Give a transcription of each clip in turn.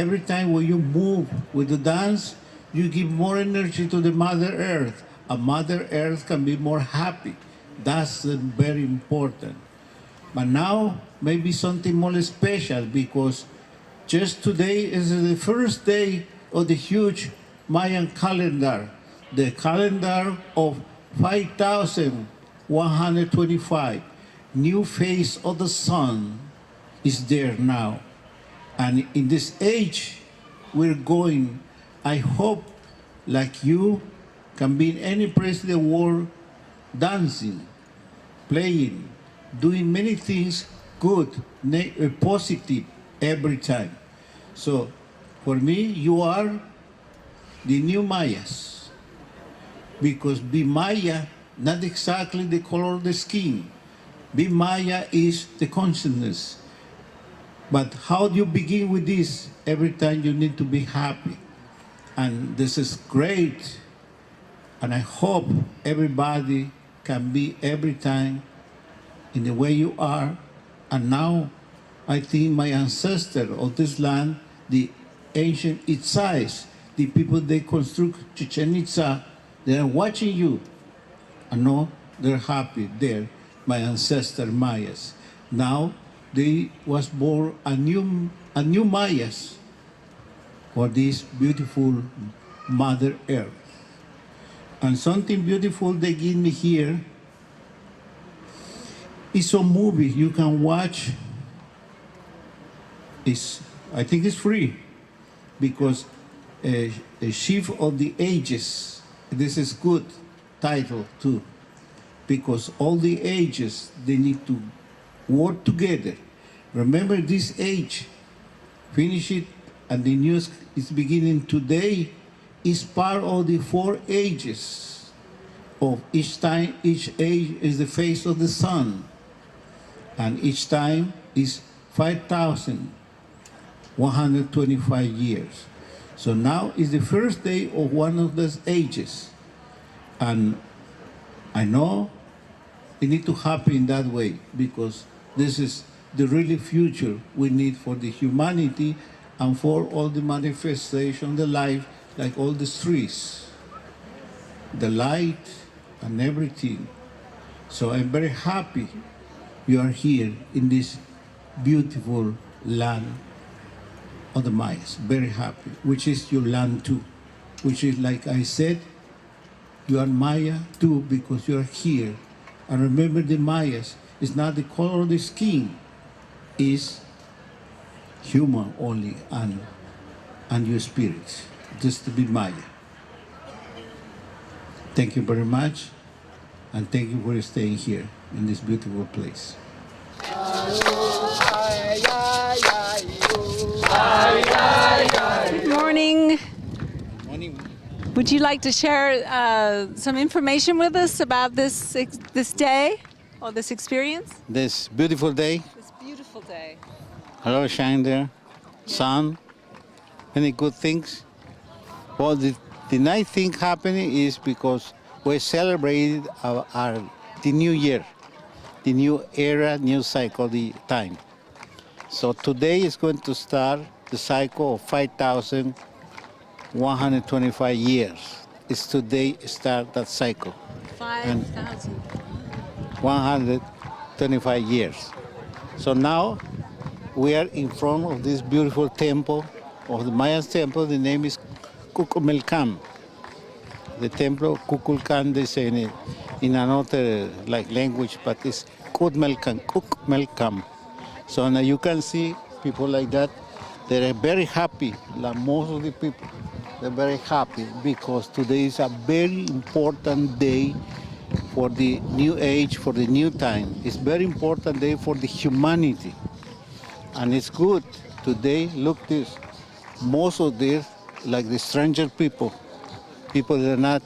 every time when you move with the dance, you give more energy to the Mother Earth. And Mother Earth can be more happy. That's very important. But now, maybe something more special, because just today is the first day of the huge Mayan calendar, the calendar of 5,125. New phase of the sun is there now. And in this age we're going, I hope, like you, can be in any place in the world, dancing, playing, doing many things good, positive every time. So for me, you are the new Mayas, because be Maya, not exactly the color of the skin. Be Maya is the consciousness. But how do you begin with this? Every time you need to be happy. And this is great. And I hope everybody can be every time in the way you are. And now I think my ancestor of this land, the ancient Whitesides, the people they construct Chichen Itza, they are watching you. I know they're happy there, my ancestor Mayas. Now they was born a new Mayas for this beautiful Mother Earth. And something beautiful they give me here is a movie you can watch. I think it's free, because a Shift of the Ages. This is good title too, because all the ages, they need to work together. Remember this age, finish it, and the news is beginning today, is part of the 4 ages of each time. Each age is the face of the sun, and each time is 5,125 years. So now is the first day of one of those ages. And I know it needs to happen in that way, because this is the really future we need for the humanity and for all the manifestation, the life, like all the trees, the light and everything. So I'm very happy you are here in this beautiful land of the Mayas. Very happy, which is your land too, which is, like I said, you are Maya too, because you are here. And remember, the Mayas is not the color of the skin, is human only, and your spirit, just to be Maya. Thank you very much, and thank you for staying here in this beautiful place. Good morning. Morning. Would you like to share some information with us about this day or this experience? This beautiful day. This beautiful day. Hello, shine there. Sun. Any good things? Well, the nice thing happening is because we celebrated the new year, the new era, new cycle, the time. So today is going to start the cycle of 5,125 years. It's today start that cycle. 5,125 years. So now we are in front of this beautiful temple, of the Mayan temple. The name is Kukulkan. The temple of Kukulkan, they say in another language, but it's Kukmelkam. So now you can see people like that. They are very happy. Like most of the people, they're very happy because today is a very important day for the new age, for the new time. It's very important day for the humanity. And it's good today. Look this. Most of this, like the stranger people that are not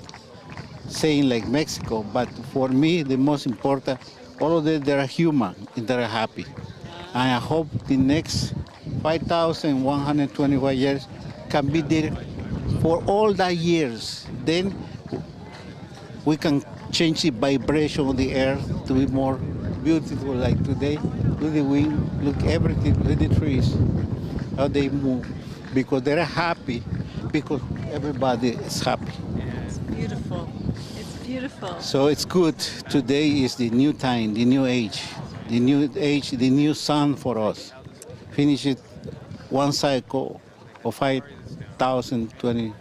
saying like Mexico, but for me, the most important, all of them, they're human and they're happy. And I hope the next 5,125 years can be there for all that years. Then we can change the vibration of the earth to be more beautiful like today. Look the wind, look everything, look the trees, how they move. because they're happy, because everybody is happy. It's beautiful. It's beautiful. So it's good. Today is the new time, the new age, the new sun for us. Finish it one cycle of 5,020,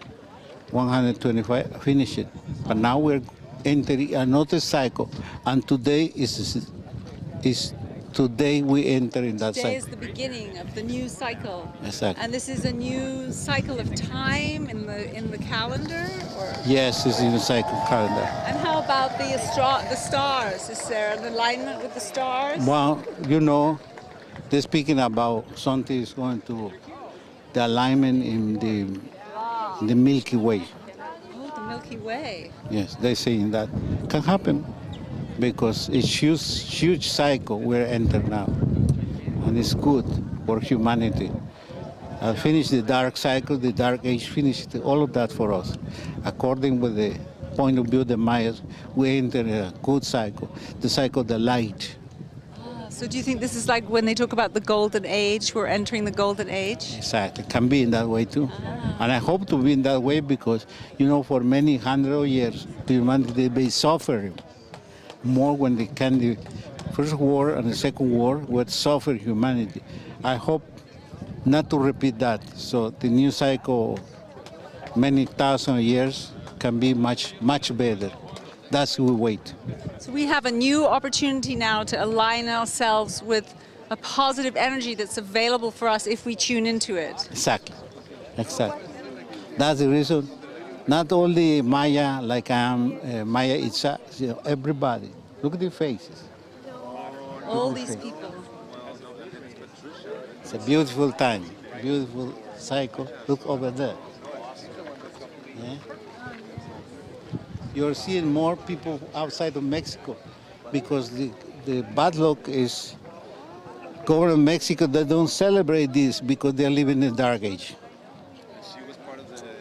125, finish it. But now we're entering another cycle, and today is today we enter in that Today cycle. is the beginning of the new cycle. Exactly. And this is a new cycle of time in the calendar, or? Yes, it's in the cycle calendar. And how about the stars? Is there an alignment with the stars? Well, they're speaking about something is going to the alignment in the Milky Way. Oh, the Milky Way. Yes, they're saying that can happen because it's huge cycle we're entering now, and it's good for humanity. Finish the dark cycle, the dark age, finished all of that for us. According with the point of view of the Mayas, we enter a good cycle, the cycle of the light. So do you think this is like when they talk about the golden age, we're entering the golden age? Exactly, can be in that way too. And I hope to be in that way because, for many hundreds of years, the humanity, they've been suffering more when the first war and the second war would suffer humanity. I hope not to repeat that. So the new cycle, many thousand years, can be much better. That's what we wait. So we have a new opportunity now to align ourselves with a positive energy that's available for us if we tune into it. Exactly. That's the reason. Not only Maya, like I am, Maya Itza, everybody. Look at the faces. All these people. It's a beautiful time, beautiful cycle. Look over there. Yeah? You're seeing more people outside of Mexico because the bad luck is government of Mexico, they don't celebrate this because they're living in the dark age.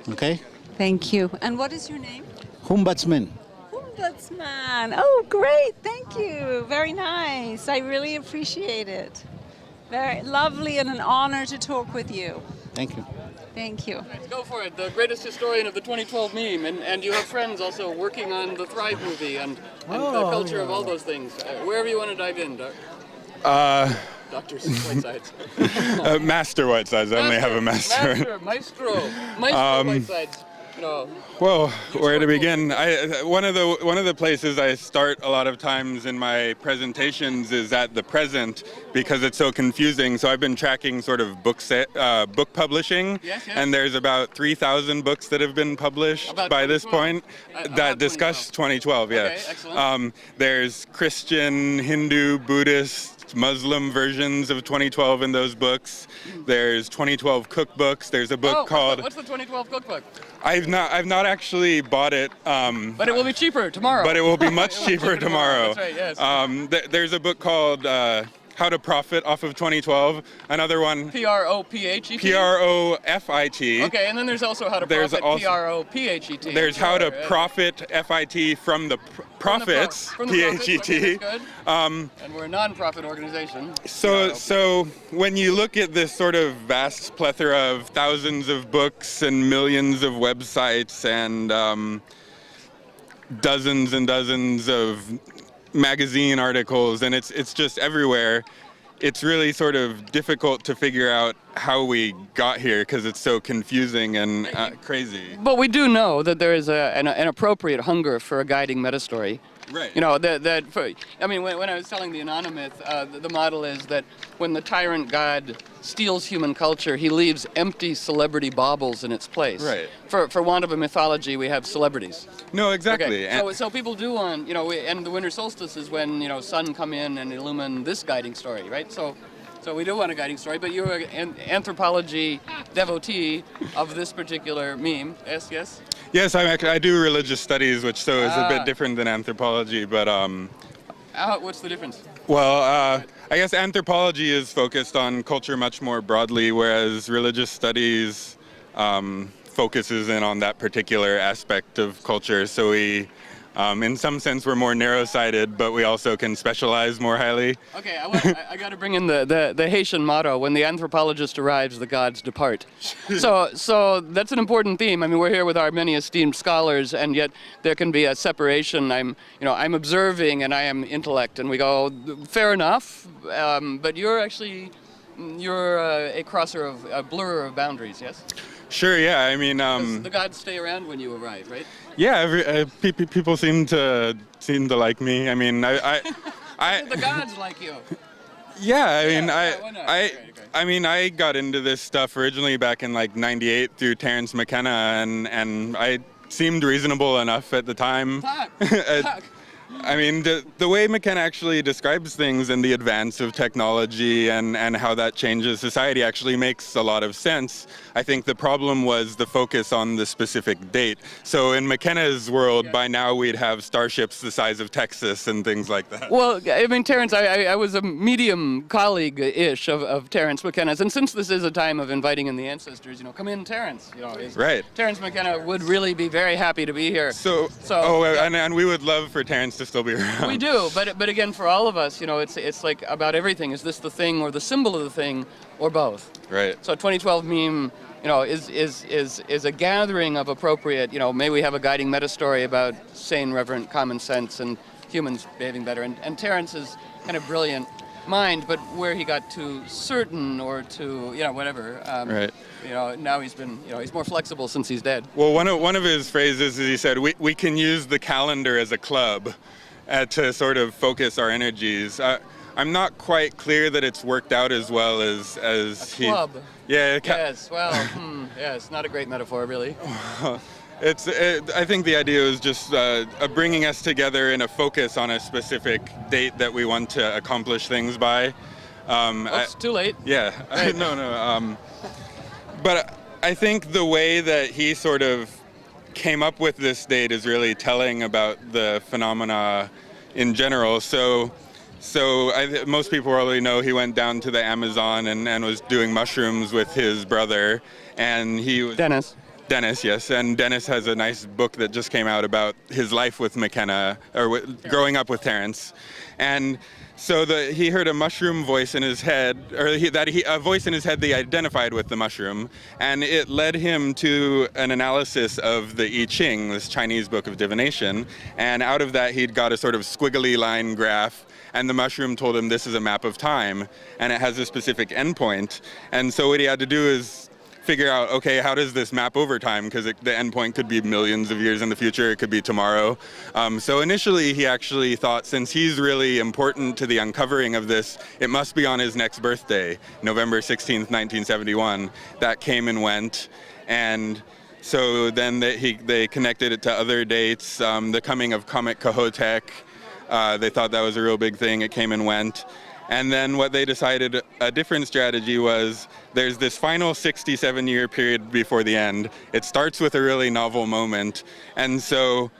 Okay? Thank you. And what is your name? Hunbatz. Hunbatz. Oh, great. Thank you. Very nice. I really appreciate it. Very lovely and an honor to talk with you. Thank you. Thank you. Go for it. The greatest historian of the 2012 meme, and you have friends also working on the Thrive movie and the culture of all those things. Wherever you want to dive in, Dr. Whitesides. Master Whitesides. I only have a master. Maestro Whitesides. No. Well, where to begin? One of the places I start a lot of times in my presentations is at the present because it's so confusing. So I've been tracking sort of book publishing, yes. And there's about 3,000 books that have been published by this point that discuss 2012. Yeah. Okay, excellent. There's Christian, Hindu, Buddhist, Muslim versions of 2012 in those books. There's 2012 cookbooks. There's a book called. What's the 2012 cookbook? I've not actually bought it. But it will be cheaper tomorrow. But it will be much cheaper tomorrow. That's right. Yes. There's a book called How to Profit Off of 2012. Another one. P-R-O-P-H-E-T? P-R-O-F-I-T. Okay, and then there's also How to Profit, P-R-O-P-H-E-T. There's How to Profit, F-I-T, from the profits, P-H-E-T. Okay, and we're a non-profit organization. So when you look at this sort of vast plethora of thousands of books and millions of websites and dozens and dozens of magazine articles, and it's just everywhere, it's really sort of difficult to figure out how we got here because it's so confusing and crazy. But we do know that there is an appropriate hunger for a guiding meta story. Right. When I was telling the Ananda myth, the model is that when the tyrant god steals human culture, he leaves empty celebrity baubles in its place. Right. For want of a mythology, we have celebrities. No, exactly. Okay. So people do want, and the winter solstice is when, sun come in and illumine this guiding story, right? So we do want a guiding story, but you're an anthropology devotee of this particular meme. Yes? Yes, I do religious studies, which is a bit different than anthropology, but what's the difference? Well, I guess anthropology is focused on culture much more broadly, whereas religious studies focuses in on that particular aspect of culture. So we In some sense, we're more narrow-sighted, but we also can specialize more highly. Okay, I got to bring in the Haitian motto: when the anthropologist arrives, the gods depart. So that's an important theme. I mean, we're here with our many esteemed scholars, and yet there can be a separation. I'm observing, and I am intellect, and we go, fair enough. But you're a crosser of a blur of boundaries, yes? Sure, yeah. I mean, the gods stay around when you arrive, right? yeah. People seem to like me. I mean, The gods like you. Yeah, I mean, why not? Great. I mean, I got into this stuff originally back in like '98 through Terence McKenna, and I seemed reasonable enough at the time. Talk. I mean, the way McKenna actually describes things and the advance of technology and how that changes society actually makes a lot of sense. I think the problem was the focus on the specific date. So in McKenna's world, by now we'd have starships the size of Texas and things like that. Well, I mean, Terence, I was a medium colleague-ish of Terence McKenna's, and since this is a time of inviting in the ancestors, come in, Terence. Right. Terence McKenna would really be very happy to be here. And we would love for Terence to still be around. We do, but again, for all of us, it's like about everything. Is this the thing or the symbol of the thing, or both? Right. So 2012 meme, is a gathering of appropriate. May we have a guiding meta story about sane, reverent common sense and humans behaving better. And Terence's kind of brilliant mind, but where he got too certain or too, whatever. Right. Now he's more flexible since he's dead. Well, one of his phrases is he said, we can use the calendar as a club to sort of focus our energies. I'm not quite clear that it's worked out as well as a club. Yeah. Yes. Well. Yes. Not a great metaphor, really. I think the idea is just bringing us together in a focus on a specific date that we want to accomplish things by. Oops, too late. Yeah. Right. No. But I think the way that he sort of came up with this date is really telling about the phenomena in general. So most people already know he went down to the Amazon and was doing mushrooms with his brother, and he was Dennis, yes, and Dennis has a nice book that just came out about his life with McKenna, growing up with Terence, and so he heard a mushroom voice in his head, a voice in his head that he identified with the mushroom, and it led him to an analysis of the I Ching, this Chinese book of divination, and out of that he'd got a sort of squiggly line graph, and the mushroom told him this is a map of time, and it has a specific endpoint, and so what he had to do is figure out, okay, how does this map over time? Because the endpoint could be millions of years in the future, it could be tomorrow. So initially he actually thought, since he's really important to the uncovering of this, it must be on his next birthday, November 16th, 1971. That came and went, and so then they connected it to other dates, the coming of Comet Kohoutek. They thought that was a real big thing, it came and went. And then what they decided, a different strategy was, there's this final 67-year period before the end. It starts with a really novel moment. And so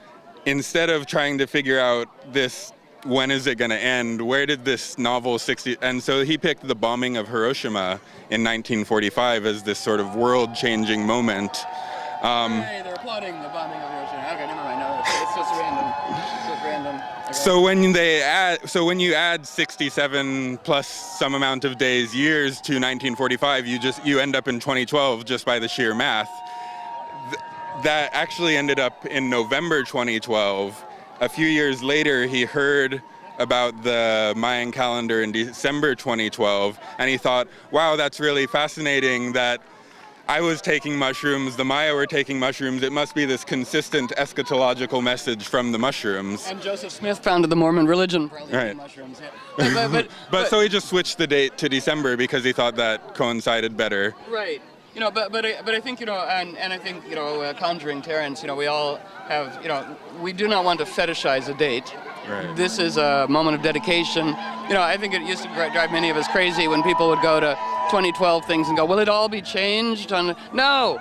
instead of trying to figure out this, when is it going to end, where did this novel and so he picked the bombing of Hiroshima in 1945 as this sort of world-changing moment. Hey, they're applauding the bombing of Hiroshima. Okay, never mind. No, it's just random. It's just random. Okay. So when you add 67 plus some amount of days, years to 1945, you end up in 2012 just by the sheer math. That actually ended up in November 2012. A few years later, he heard about the Mayan calendar in December 2012, and he thought, wow, that's really fascinating that I was taking mushrooms, the Maya were taking mushrooms, it must be this consistent eschatological message from the mushrooms. And Joseph Smith founded the Mormon religion for right. mushrooms. Yeah. But so he just switched the date to December because he thought that coincided better. Right. But I think, and I think, conjuring Terence, we all have, we do not want to fetishize a date. Right. This is a moment of dedication. I think it used to drive many of us crazy when people would go to 2012 things and go, will it all be changed? No,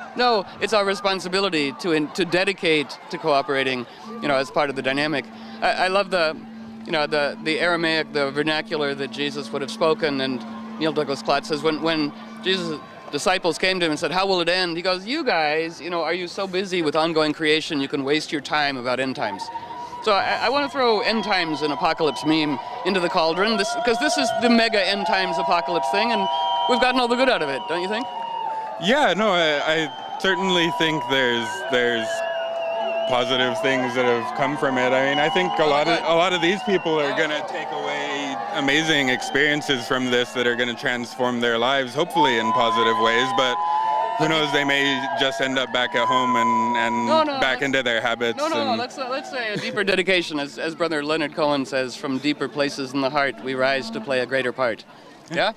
it's our responsibility to dedicate to cooperating, as part of the dynamic. I love the Aramaic, the vernacular that Jesus would have spoken, and Neil Douglas Klatt says when Jesus' disciples came to him and said, how will it end? He goes, you guys, are you so busy with ongoing creation you can waste your time about end times? So I want to throw end times and apocalypse meme into the cauldron, because this is the mega end times apocalypse thing, and we've gotten all the good out of it, don't you think? Yeah, no, I certainly think there's positive things that have come from it. I mean, I think a lot of these people are going to take away amazing experiences from this that are going to transform their lives, hopefully in positive ways, but who knows, they may just end up back at home and back into their habits. No, let's say a deeper dedication, as Brother Leonard Cohen says, from deeper places in the heart, we rise to play a greater part. Yeah?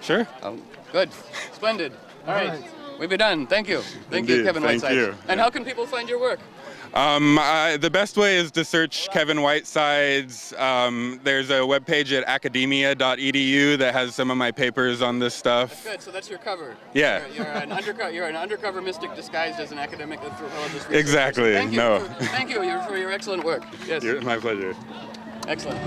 Sure. Oh, good. Splendid. All right. We'll be done. Thank you. Thank you, Kevin Thank Whitesides. you. And how can people find your work? The best way is to search Kevin Whitesides. There's a webpage at academia.edu that has some of my papers on this stuff. That's good. So that's your cover. Yeah. You're an undercover mystic disguised as an academic anthropologist. Exactly. Thank you. No. Thank you for your excellent work. Yes. My pleasure. Excellent.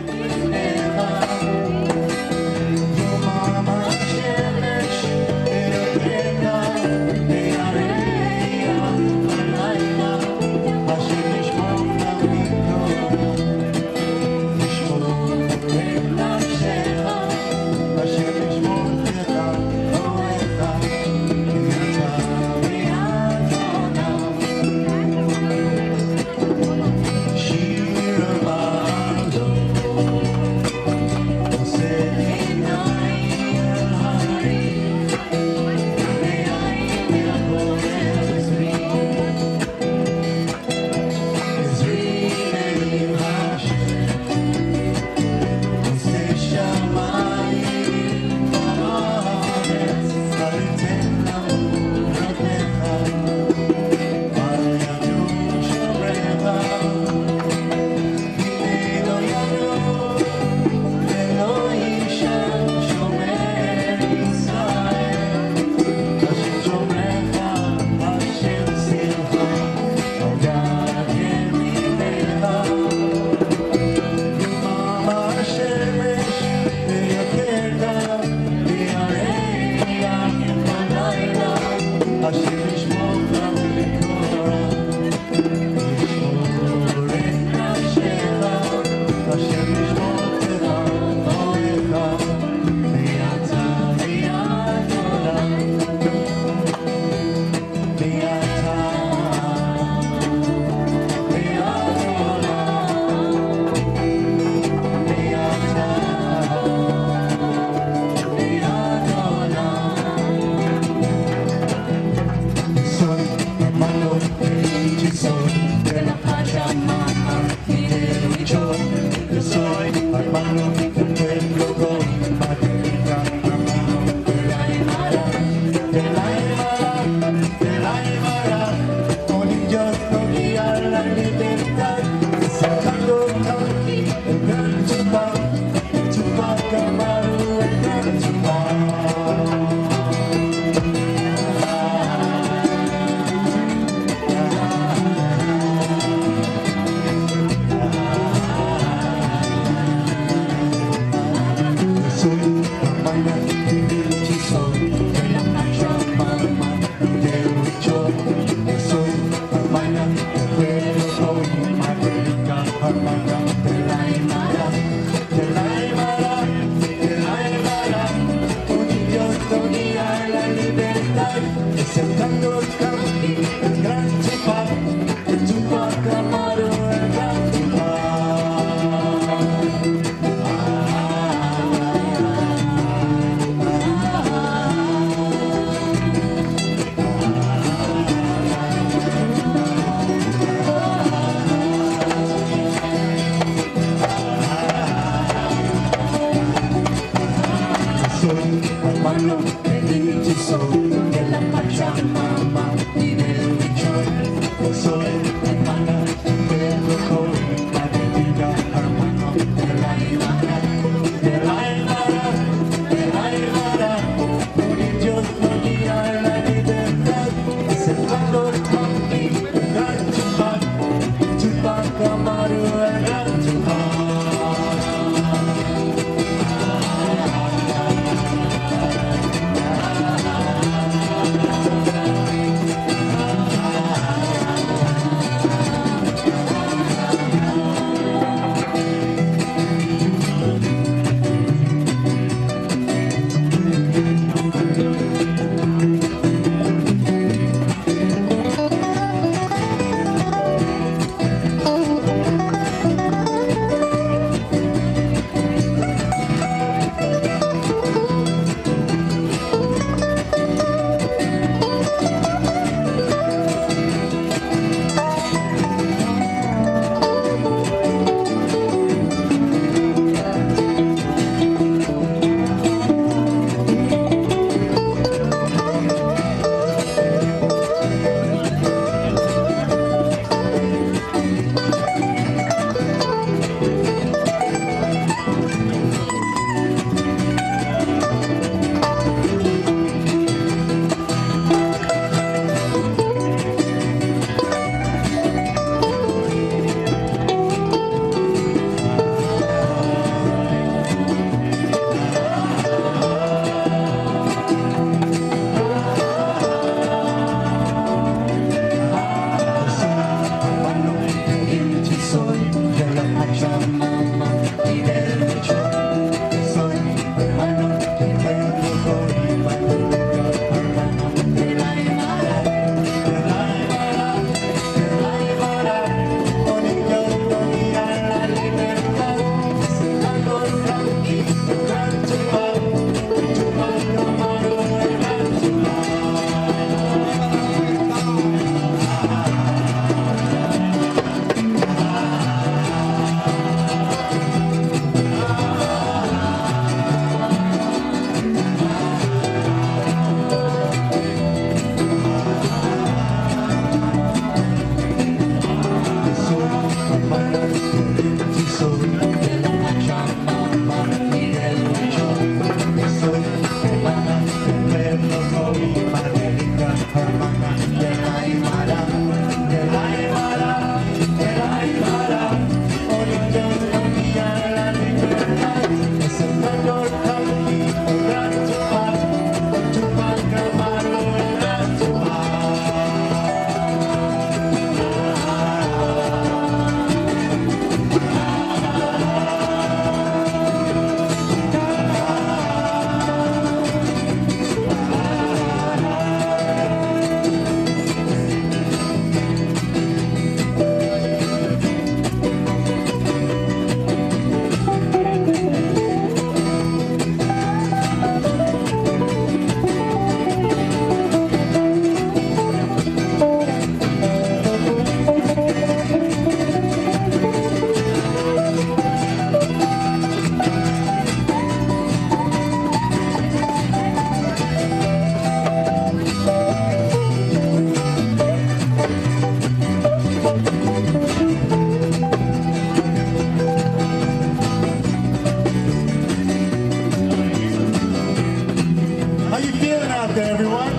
there, everyone?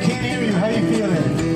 Can't hear you. How you feeling?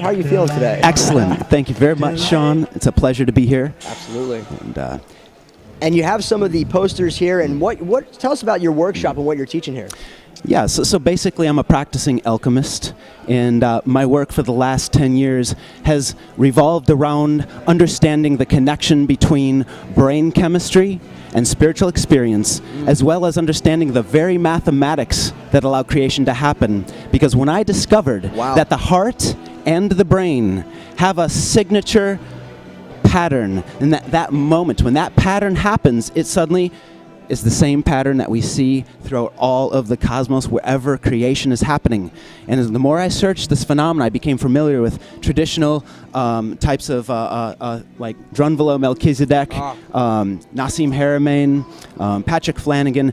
How are you feeling today? Excellent. Thank you very much, Sean. It's a pleasure to be here. Absolutely. And you have some of the posters here. And what? Tell us about your workshop and what you're teaching here. Yeah, so basically I'm a practicing alchemist, and my work for the last 10 years has revolved around understanding the connection between brain chemistry and spiritual experience, as well as understanding the very mathematics that allow creation to happen. Because when I discovered that the heart and the brain have a signature pattern, and that moment, when that pattern happens, it suddenly is the same pattern that we see throughout all of the cosmos wherever creation is happening. And the more I searched this phenomenon, I became familiar with traditional types of like Drunvalo Melchizedek, Nassim Haramein, Patrick Flanagan,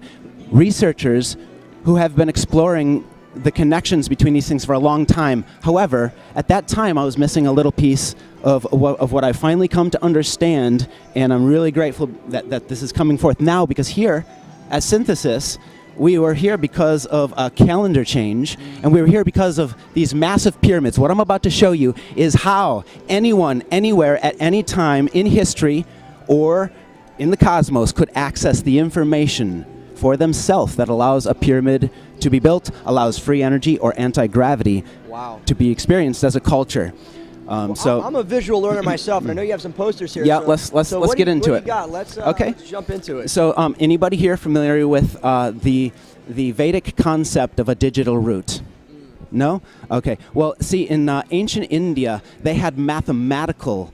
researchers who have been exploring the connections between these things for a long time. However, at that time I was missing a little piece of what I finally come to understand, and I'm really grateful that this is coming forth now, because here at Synthesis we were here because of a calendar change, and we were here because of these massive pyramids. What I'm about to show you is how anyone, anywhere, at any time in history or in the cosmos could access the information for themselves that allows a pyramid to be built, allows free energy or anti-gravity to be experienced as a culture. So I'm a visual learner myself, and I know you have some posters here. Yeah, so let's get into it. Let's jump into it. So anybody here familiar with the Vedic concept of a digital root? No? Okay. Well, see, in ancient India, they had mathematical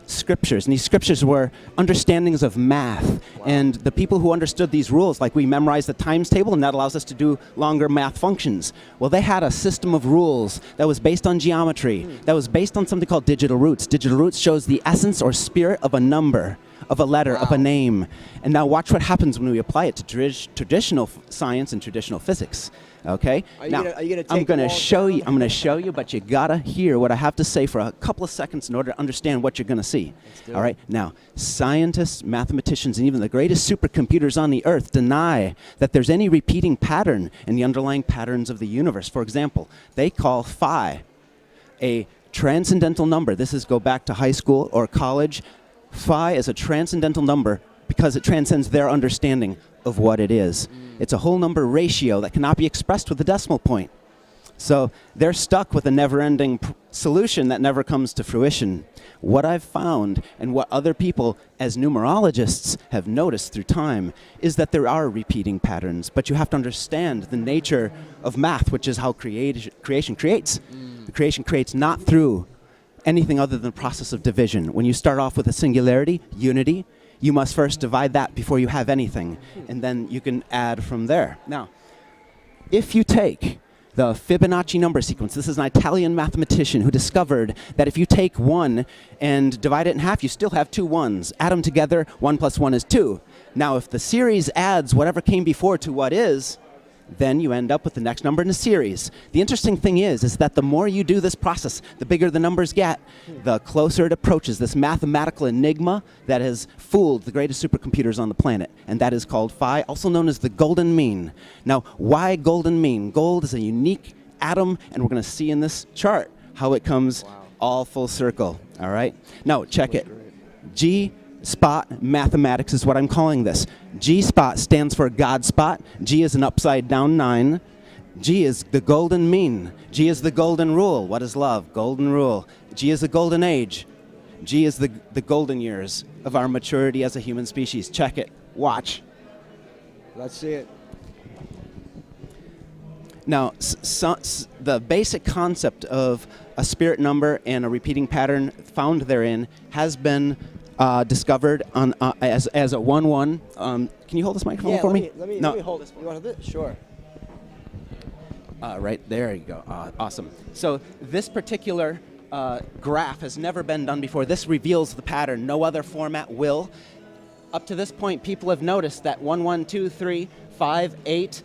scriptures, and these scriptures were understandings of math. And the people who understood these rules, like we memorize the times table, and that allows us to do longer math functions. Well, they had a system of rules that was based on geometry, that was based on something called digital roots. Digital roots shows the essence or spirit of a number, of a letter, of a name. And now watch what happens when we apply it to traditional science and traditional physics. Okay. I'm going to show you, but you gotta hear what I have to say for a couple of seconds in order to understand what you're going to see. All right. Now, scientists, mathematicians, and even the greatest supercomputers on the earth deny that there's any repeating pattern in the underlying patterns of the universe. For example, they call phi a transcendental number. This is go back to high school or college. Phi is a transcendental number because it transcends their understanding of what it is. It's a whole number ratio that cannot be expressed with a decimal point. So they're stuck with a never-ending solution that never comes to fruition. What I've found, and what other people as numerologists have noticed through time, is that there are repeating patterns, but you have to understand the nature of math, which is how creation creates. The creation creates not through anything other than the process of division. When you start off with a singularity, unity, you must first divide that before you have anything, and then you can add from there. Now, if you take the Fibonacci number sequence, this is an Italian mathematician who discovered that if you take 1 and divide it in half, you still have 2 ones. Add them together, 1 plus 1 is 2. Now, if the series adds whatever came before to what is, then you end up with the next number in a series. The interesting thing is that the more you do this process, the bigger the numbers get, the closer it approaches this mathematical enigma that has fooled the greatest supercomputers on the planet, and that is called phi, also known as the golden mean. Now, why golden mean? Gold is a unique atom, and we're going to see in this chart how it comes all full circle, all right? Now, check it. G-spot mathematics is what I'm calling this. G-spot stands for God spot. G is an upside down 9. G is the golden mean. G is the golden rule. What is love? Golden rule. G is the golden age. G is the golden years of our maturity as a human species. Check it. Watch. Let's see it. Now, the basic concept of a spirit number and a repeating pattern found therein has been discovered on as a 1-1. Can you hold this microphone for me? Let me hold this. You want this? Sure. Right there you go. Awesome. So this particular graph has never been done before. This reveals the pattern. No other format will. Up to this point, people have noticed that 1, 1, 2, 3, 5, 8.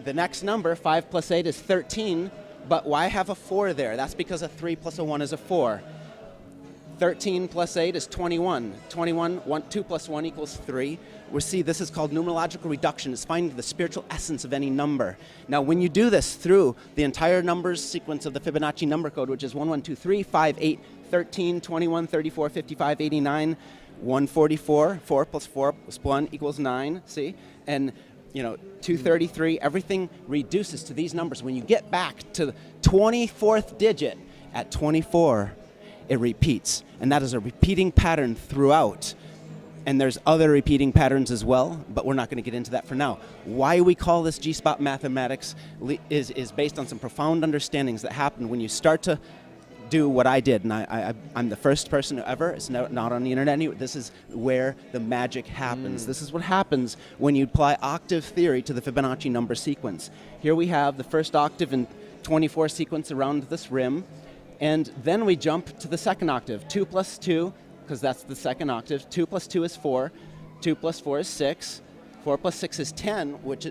The next number, 5 plus 8, is 13. But why have a 4 there? That's because a 3 plus a 1 is a 4. 13 plus 8 is 21. 2 plus 1 equals 3. We see this is called numerological reduction. It's finding the spiritual essence of any number. Now, when you do this through the entire numbers sequence of the Fibonacci number code, which is 1, 1, 2, 3, 5, 8, 13, 21, 34, 55, 89, 144, 4 plus 4 plus 1 equals 9, see? And 233, everything reduces to these numbers. When you get back to the 24th digit at 24, it repeats, and that is a repeating pattern throughout. And there's other repeating patterns as well, but we're not going to get into that for now. Why we call this G-spot mathematics is based on some profound understandings that happen when you start to do what I did, and I'm the first person ever. It's not on the internet anyway. This is where the magic happens. This is what happens when you apply octave theory to the Fibonacci number sequence. Here we have the first octave in 24 sequence around this rim. And then we jump to the second octave, 2 plus 2, because that's the second octave. 2 plus 2 is 4. 2 plus 4 is 6. 4 plus 6 is 10, which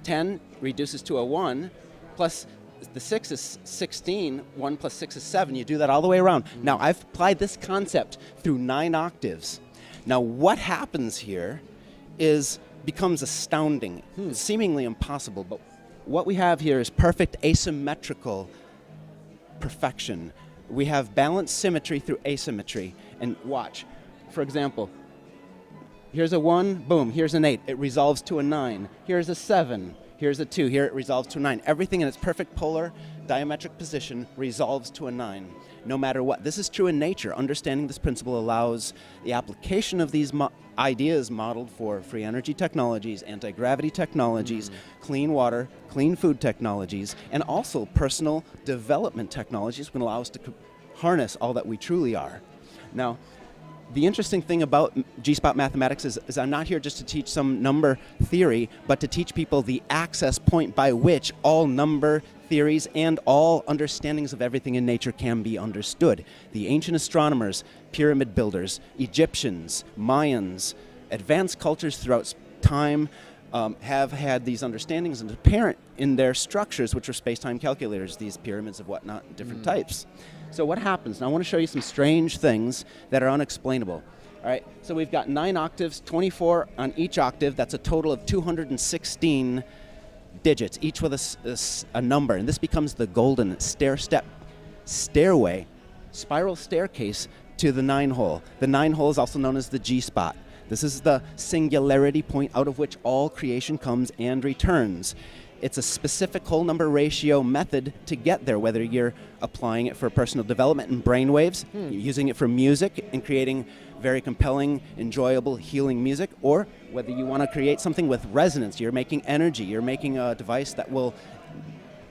10 reduces to a 1. Plus the 6 is 16. 1 plus 6 is 7. You do that all the way around. Now, I've applied this concept through 9 octaves. Now, what happens here becomes astounding, seemingly impossible, but what we have here is perfect asymmetrical perfection. We have balanced symmetry through asymmetry. And watch. For example, here's a 1, boom, here's an 8. It resolves to a 9. Here's a 7. Here's a 2. Here it resolves to a 9. Everything in its perfect polar diametric position resolves to a 9, no matter what. This is true in nature. Understanding this principle allows the application of these ideas modeled for free energy technologies, anti-gravity technologies, clean water, clean food technologies, and also personal development technologies can allow us to harness all that we truly are. Now, the interesting thing about G-spot mathematics is I'm not here just to teach some number theory, but to teach people the access point by which all number theories and all understandings of everything in nature can be understood. The ancient astronomers, pyramid builders, Egyptians, Mayans, advanced cultures throughout time have had these understandings and apparent in their structures, which are space-time calculators, these pyramids of whatnot, different types. So what happens? Now I want to show you some strange things that are unexplainable. All right, so we've got 9 octaves, 24 on each octave. That's a total of 216 digits, each with a number. And this becomes the golden stairway, spiral staircase to the 9-hole. The 9-hole is also known as the G-spot. This is the singularity point out of which all creation comes and returns. it's a specific whole number ratio method to get there, whether you're applying it for personal development and brainwaves, you're using it for music and creating very compelling, enjoyable, healing music, or whether you want to create something with resonance. You're making energy. You're making a device that will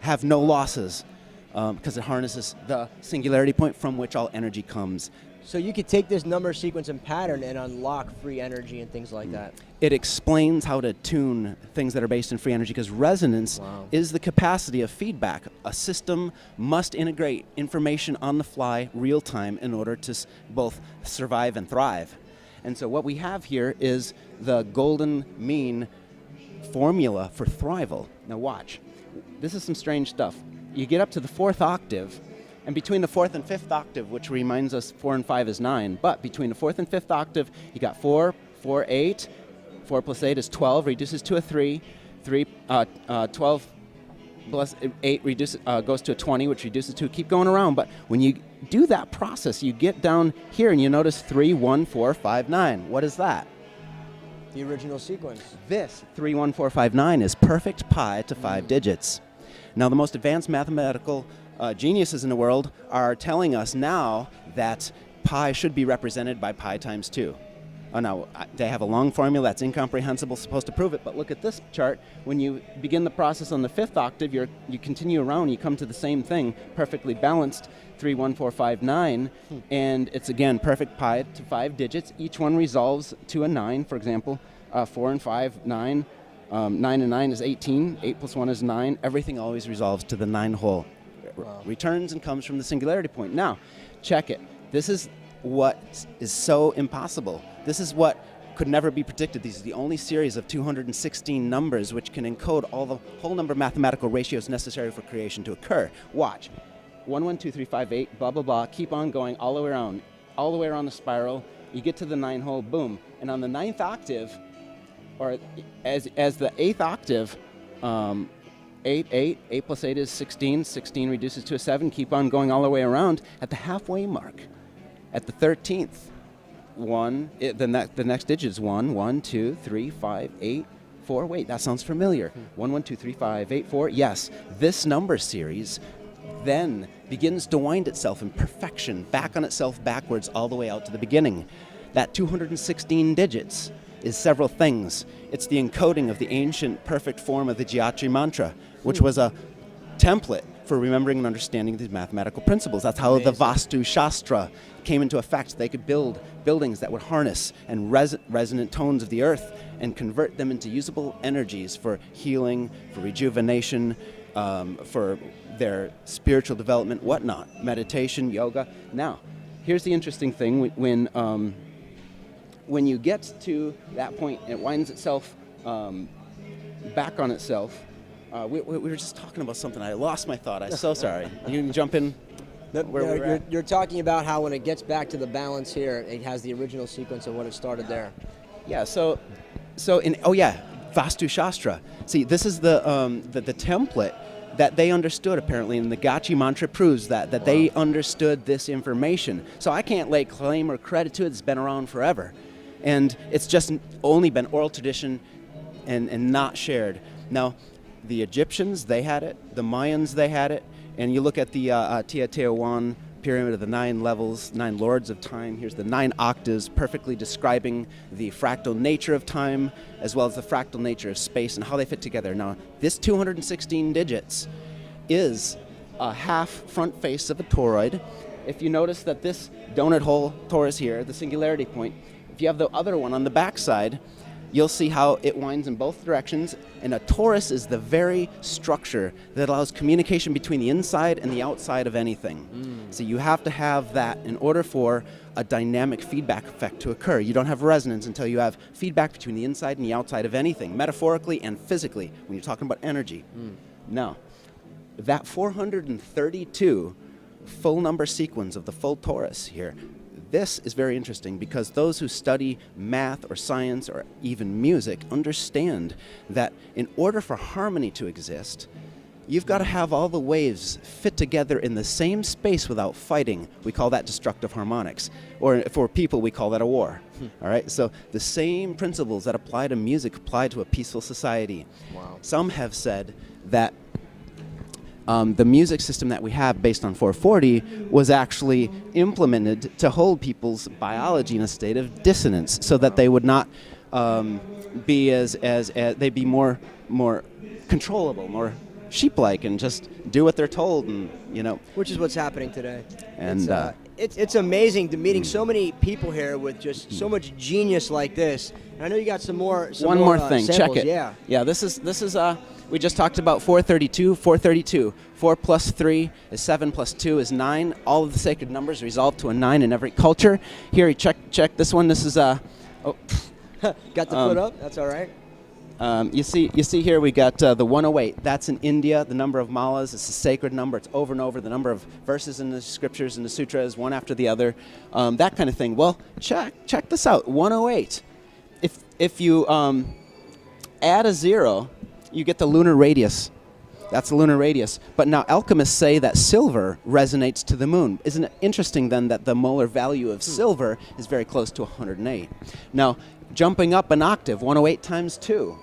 have no losses because it harnesses the singularity point from which all energy comes. So you could take this number sequence and pattern and unlock free energy and things like that. It explains how to tune things that are based in free energy, because resonance is the capacity of feedback. A system must integrate information on the fly, real time, in order to both survive and thrive. And so what we have here is the golden mean formula for thrival. Now watch. This is some strange stuff. You get up to the 4th octave, and between the 4th and 5th octave, which reminds us 4 and 5 is 9, but between the 4th and 5th octave, you got 4, 4, 8. 4 plus 8 is 12, reduces to a 3. 12 plus 8 goes to a 20, which reduces to, keep going around. But when you do that process, you get down here and you notice 3, 1, 4, 5, 9. What is that? The original sequence. This 3, 1, 4, 5, 9 is perfect pi to 5 digits. Now, the most advanced mathematical geniuses in the world are telling us now that pi should be represented by pi times 2. Oh, no, they have a long formula that's incomprehensible, supposed to prove it, but look at this chart. When you begin the process on the 5th octave, you continue around, you come to the same thing, perfectly balanced, 3, 1, 4, 5, 9, and it's, again, perfect pi to 5 digits. Each one resolves to a 9, for example, 4 and 5, 9. 9 and 9 is 18, 8 plus 1 is 9. Everything always resolves to the 9 whole. Returns and comes from the singularity point. Now, check it. This is what is so impossible. This is what could never be predicted. These are the only series of 216 numbers which can encode all the whole number of mathematical ratios necessary for creation to occur. Watch. 1, 1, 2, 3, 5, 8, blah, blah, blah. Keep on going all the way around the spiral. You get to the 9 hole, boom. And on the 9th octave, or as the 8th octave, 8 plus 8 is 16. 16 reduces to a 7. Keep on going all the way around. At the halfway mark, at the 13th, the next digit is 1, 1, 2, 3, 5, 8, 4. Wait, that sounds familiar. 1, 1, 2, 3, 5, 8, 4. Yes, this number series then begins to wind itself in perfection, back on itself backwards all the way out to the beginning. That 216 digits is several things. It's the encoding of the ancient perfect form of the Gayatri Mantra, which was a template for remembering and understanding these mathematical principles. That's how the Vastu Shastra came into effect. They could build buildings that would harness and resonant tones of the earth and convert them into usable energies for healing, for rejuvenation, for their spiritual development, whatnot, meditation, yoga. Now, here's the interesting thing. When you get to that point and it winds itself back on itself, we were just talking about something. I lost my thought. I'm so sorry. You can jump in. You're talking about how when it gets back to the balance here, it has the original sequence of what it started there. Yeah. So Vastu Shastra. See, this is the template that they understood apparently, and the Gayatri Mantra proves that they understood this information. So I can't lay claim or credit to it. It's been around forever, and it's just only been oral tradition and not shared. Now, the Egyptians, they had it. The Mayans, they had it. And you look at the Teotihuacan pyramid of the 9 levels, 9 lords of time. Here's the 9 octaves, perfectly describing the fractal nature of time, as well as the fractal nature of space and how they fit together. Now, this 216 digits is a half front face of a toroid. If you notice that this donut hole torus here, the singularity point, if you have the other one on the back side, you'll see how it winds in both directions, and a torus is the very structure that allows communication between the inside and the outside of anything. So you have to have that in order for a dynamic feedback effect to occur. You don't have resonance until you have feedback between the inside and the outside of anything, metaphorically and physically, when you're talking about energy. Now, that 432 full number sequence of the full torus here, this is very interesting because those who study math or science or even music understand that in order for harmony to exist, You've got to have all the waves fit together in the same space without fighting. We call that destructive harmonics. Or for people, we call that a war. All right? So the same principles that apply to music apply to a peaceful society. Wow. Some have said that the music system that we have based on 440 was actually implemented to hold people's biology in a state of dissonance so that they would not be as they'd be more controllable, more sheep-like, and just do what they're told, and Which is what's happening today. And it's amazing to meeting so many people here with just so much genius like this. And I know you got some more. One more thing, samples. check it. Yeah. This is we just talked about 432. 432. 4 plus 3 is 7 plus 2 is 9. All of the sacred numbers resolve to a 9 in every culture. Here, check this one. This is got the foot up. That's all right. You see here we got the 108. That's in India. The number of malas. It's a sacred number. It's over and over. The number of verses in the scriptures and the sutras, one after the other. That kind of thing. Well, check this out. 108. If you add a 0, you get the lunar radius. That's the lunar radius. But now alchemists say that silver resonates to the moon. Isn't it interesting then that the molar value of silver is very close to 108? Now, jumping up an octave, 108 times 2.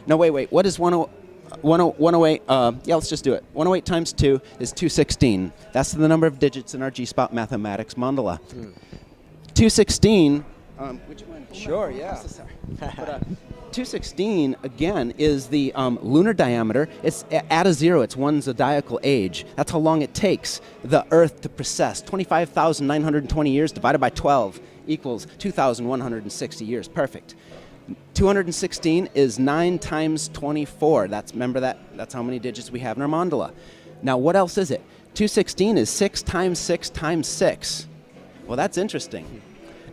No, wait. What is 108? Yeah, let's just do it. 108 times 2 is 216. That's the number of digits in our G-spot mathematics mandala. 216. Would you mind? Sure, yeah. But, 216 again is the lunar diameter. It's at a 0. It's one zodiacal age. That's how long it takes the Earth to precess. 25,920 years divided by 12 equals 2,160 years. Perfect. 216 is 9 times 24. Remember that? That's how many digits we have in our mandala. Now, what else is it? 216 is 6 times 6 times 6. Well, that's interesting.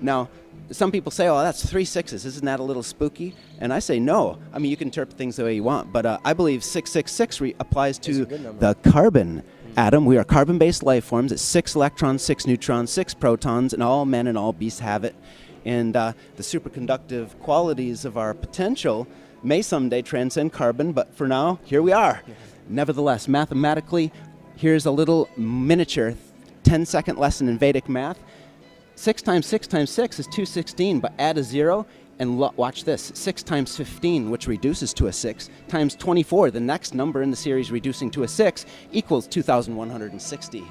Now, some people say, oh, that's 3 6s. Isn't that a little spooky? And I say, no. I mean, you can interpret things the way you want, but I believe 666 applies to the carbon atom. We are carbon-based life forms. It's 6 electrons, 6 neutrons, 6 protons, and all men and all beasts have it. And the superconductive qualities of our potential may someday transcend carbon, but for now, here we are. Nevertheless, mathematically, here's a little miniature 10-second lesson in Vedic math. 6 times 6 times 6 is 216, but add a 0, and watch this. 6 times 15, which reduces to a 6, times 24, the next number in the series reducing to a 6, equals 2,160.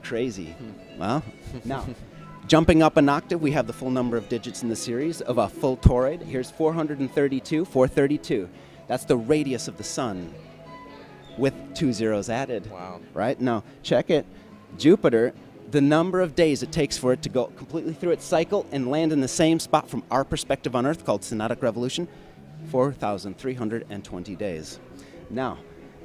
Crazy. Well, now, jumping up an octave, we have the full number of digits in the series of a full toroid. Here's 432, 432. That's the radius of the sun with 2 zeros added. Wow. Right? Now, check it. Jupiter, the number of days it takes for it to go completely through its cycle and land in the same spot from our perspective on Earth, called synodic revolution, 4,320 days. Now,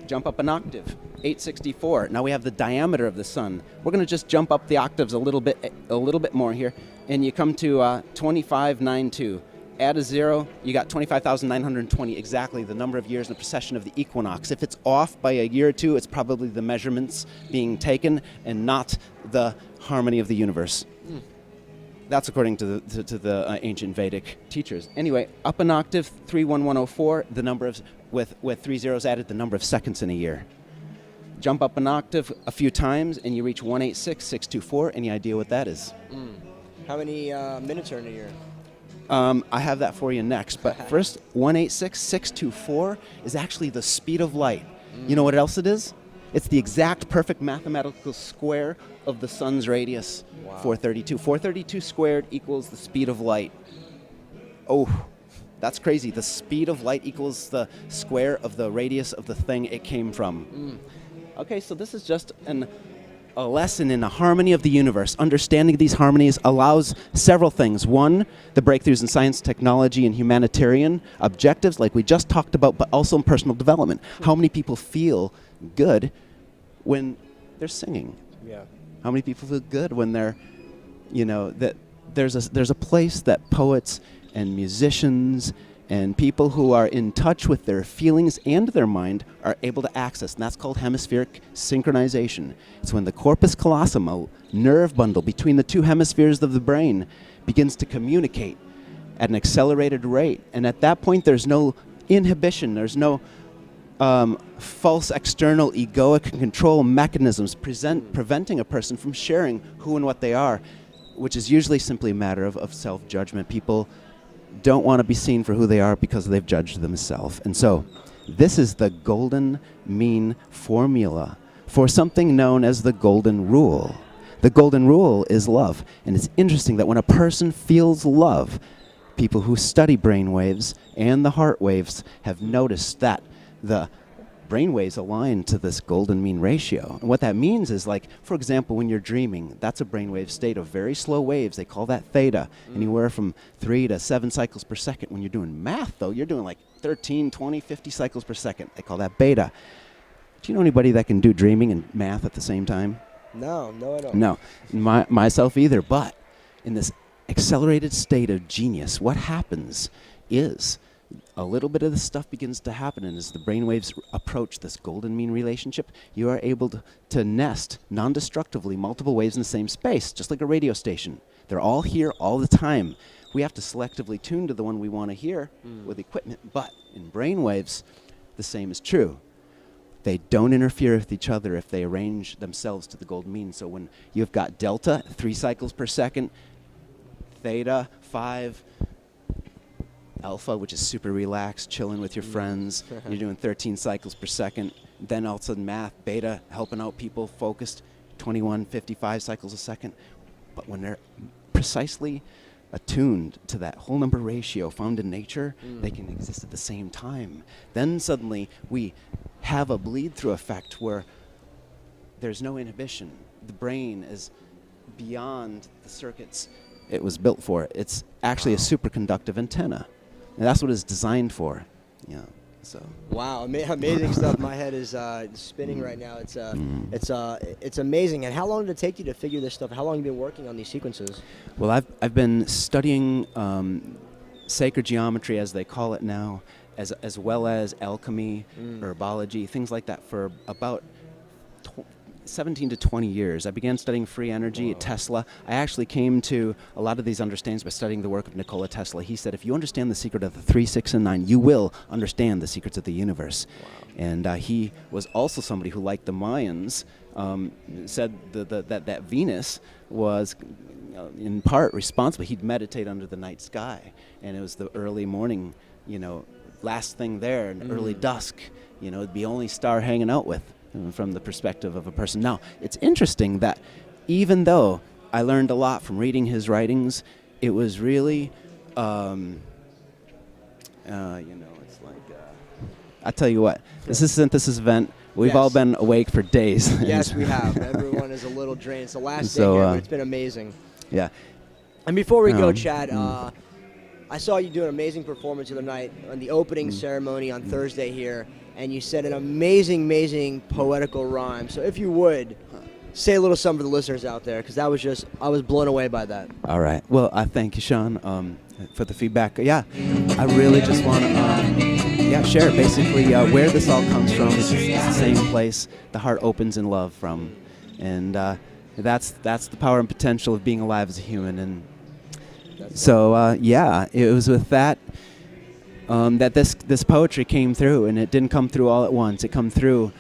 jump up an octave, 864. Now we have the diameter of the sun. We're going to just jump up the octaves a little bit more here, and you come to 2592. Add a 0, you got 25,920, exactly the number of years in the precession of the equinox. If it's off by a year or two, it's probably the measurements being taken and not the harmony of the universe. That's according to the ancient Vedic teachers. Anyway, up an octave, 31104, the number of, with 3 zeros added, the number of seconds in a year. Jump up an octave a few times, and you reach 186624. Any idea what that is? How many minutes are in a year? I have that for you next, but first, 186624 is actually the speed of light. You know what else it is? It's the exact perfect mathematical square of the sun's radius, 432. 432 squared equals the speed of light. Oh, that's crazy. The speed of light equals the square of the radius of the thing it came from. Okay, so this is just a lesson in the harmony of the universe. Understanding these harmonies allows several things. One, the breakthroughs in science, technology, and humanitarian objectives, like we just talked about, but also in personal development. How many people feel good when they're singing? Yeah. How many people feel good when they're, that there's a place that poets and musicians and people who are in touch with their feelings and their mind are able to access, and that's called hemispheric synchronization. It's when the corpus callosum, a nerve bundle between the two hemispheres of the brain, begins to communicate at an accelerated rate. And at that point, there's no inhibition, there's no false external egoic control mechanisms preventing a person from sharing who and what they are, which is usually simply a matter of self-judgment. People don't want to be seen for who they are because they've judged themselves. And so this is the golden mean formula for something known as the golden rule. The golden rule is love. And it's interesting that when a person feels love, people who study brain waves and the heart waves have noticed that the brain waves align to this golden mean ratio. And what that means is, like, for example, when you're dreaming, that's a brainwave state of very slow waves. They call that theta, anywhere from 3 to 7 cycles per second. When you're doing math, though, you're doing like 13, 20, 50 cycles per second. They call that beta. Do you know anybody that can do dreaming and math at the same time? No, I don't. No, myself either. But in this accelerated state of genius, what happens is a little bit of this stuff begins to happen, and as the brainwaves approach this golden mean relationship, you are able to nest non-destructively multiple waves in the same space, just like a radio station. They're all here all the time. We have to selectively tune to the one we want to hear with equipment, but in brainwaves, the same is true. They don't interfere with each other if they arrange themselves to the golden mean. So when you've got delta, 3 cycles per second, theta, 5, alpha, which is super relaxed, chilling with your friends, you're doing 13 cycles per second, then all of a sudden math, beta, helping out people, focused, 21, 55 cycles a second. But when they're precisely attuned to that whole number ratio found in nature, they can exist at the same time. Then suddenly we have a bleed-through effect where there's no inhibition. The brain is beyond the circuits it was built for. It's actually a superconductive antenna. And that's what it's designed for. Yeah. So. Wow, amazing stuff. My head is spinning right now. It's amazing. And how long did it take you to figure this stuff? How long have you been working on these sequences? Well, I've been studying sacred geometry, as they call it now, as well as alchemy, herbology, things like that for about 17 to 20 years. I began studying free energy at Tesla. I actually came to a lot of these understandings by studying the work of Nikola Tesla. He said, if you understand the secret of the 3, 6, and 9, you will understand the secrets of the universe. Wow. And he was also somebody who, like the Mayans, said that Venus was in part responsible. He'd meditate under the night sky, and it was the early morning, last thing there, in early dusk, the only star hanging out with, from the perspective of a person. Now, it's interesting that even though I learned a lot from reading his writings, it was really, it's like, I tell you what, this is a synthesis event. We've all been awake for days. Yes, we have. Everyone is a little drained. It's the last day here, but it's been amazing. Yeah. And before we go, Chad, I saw you do an amazing performance the other night on the opening ceremony on Thursday here, and you said an amazing poetical rhyme. So if you would, say a little something for the listeners out there, because that was just, I was blown away by that. All right. Well, I thank you, Sean, for the feedback. Yeah, I really just want to share basically where this all comes from. It's the same place the heart opens in love from. And that's the power and potential of being alive as a human. And so, it was with that that this poetry came through, and it didn't come through all at once. It come through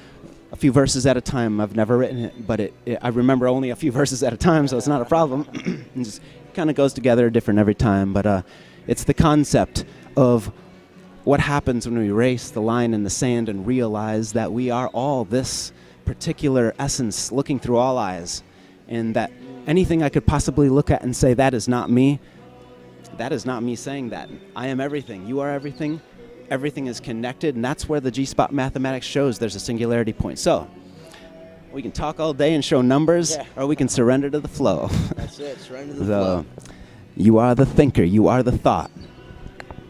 a few verses at a time. I've never written it, but I remember only a few verses at a time, so it's not a problem. It just kind of goes together different every time. But it's the concept of what happens when we erase the line in the sand and realize that we are all this particular essence looking through all eyes, and that anything I could possibly look at and say, that is not me, that is not me saying that. I am everything. You are everything. Everything is connected, and that's where the G-spot mathematics shows there's a singularity point. So we can talk all day and show numbers, or we can surrender to the flow. That's it. Surrender to the flow. You are the thinker. You are the thought.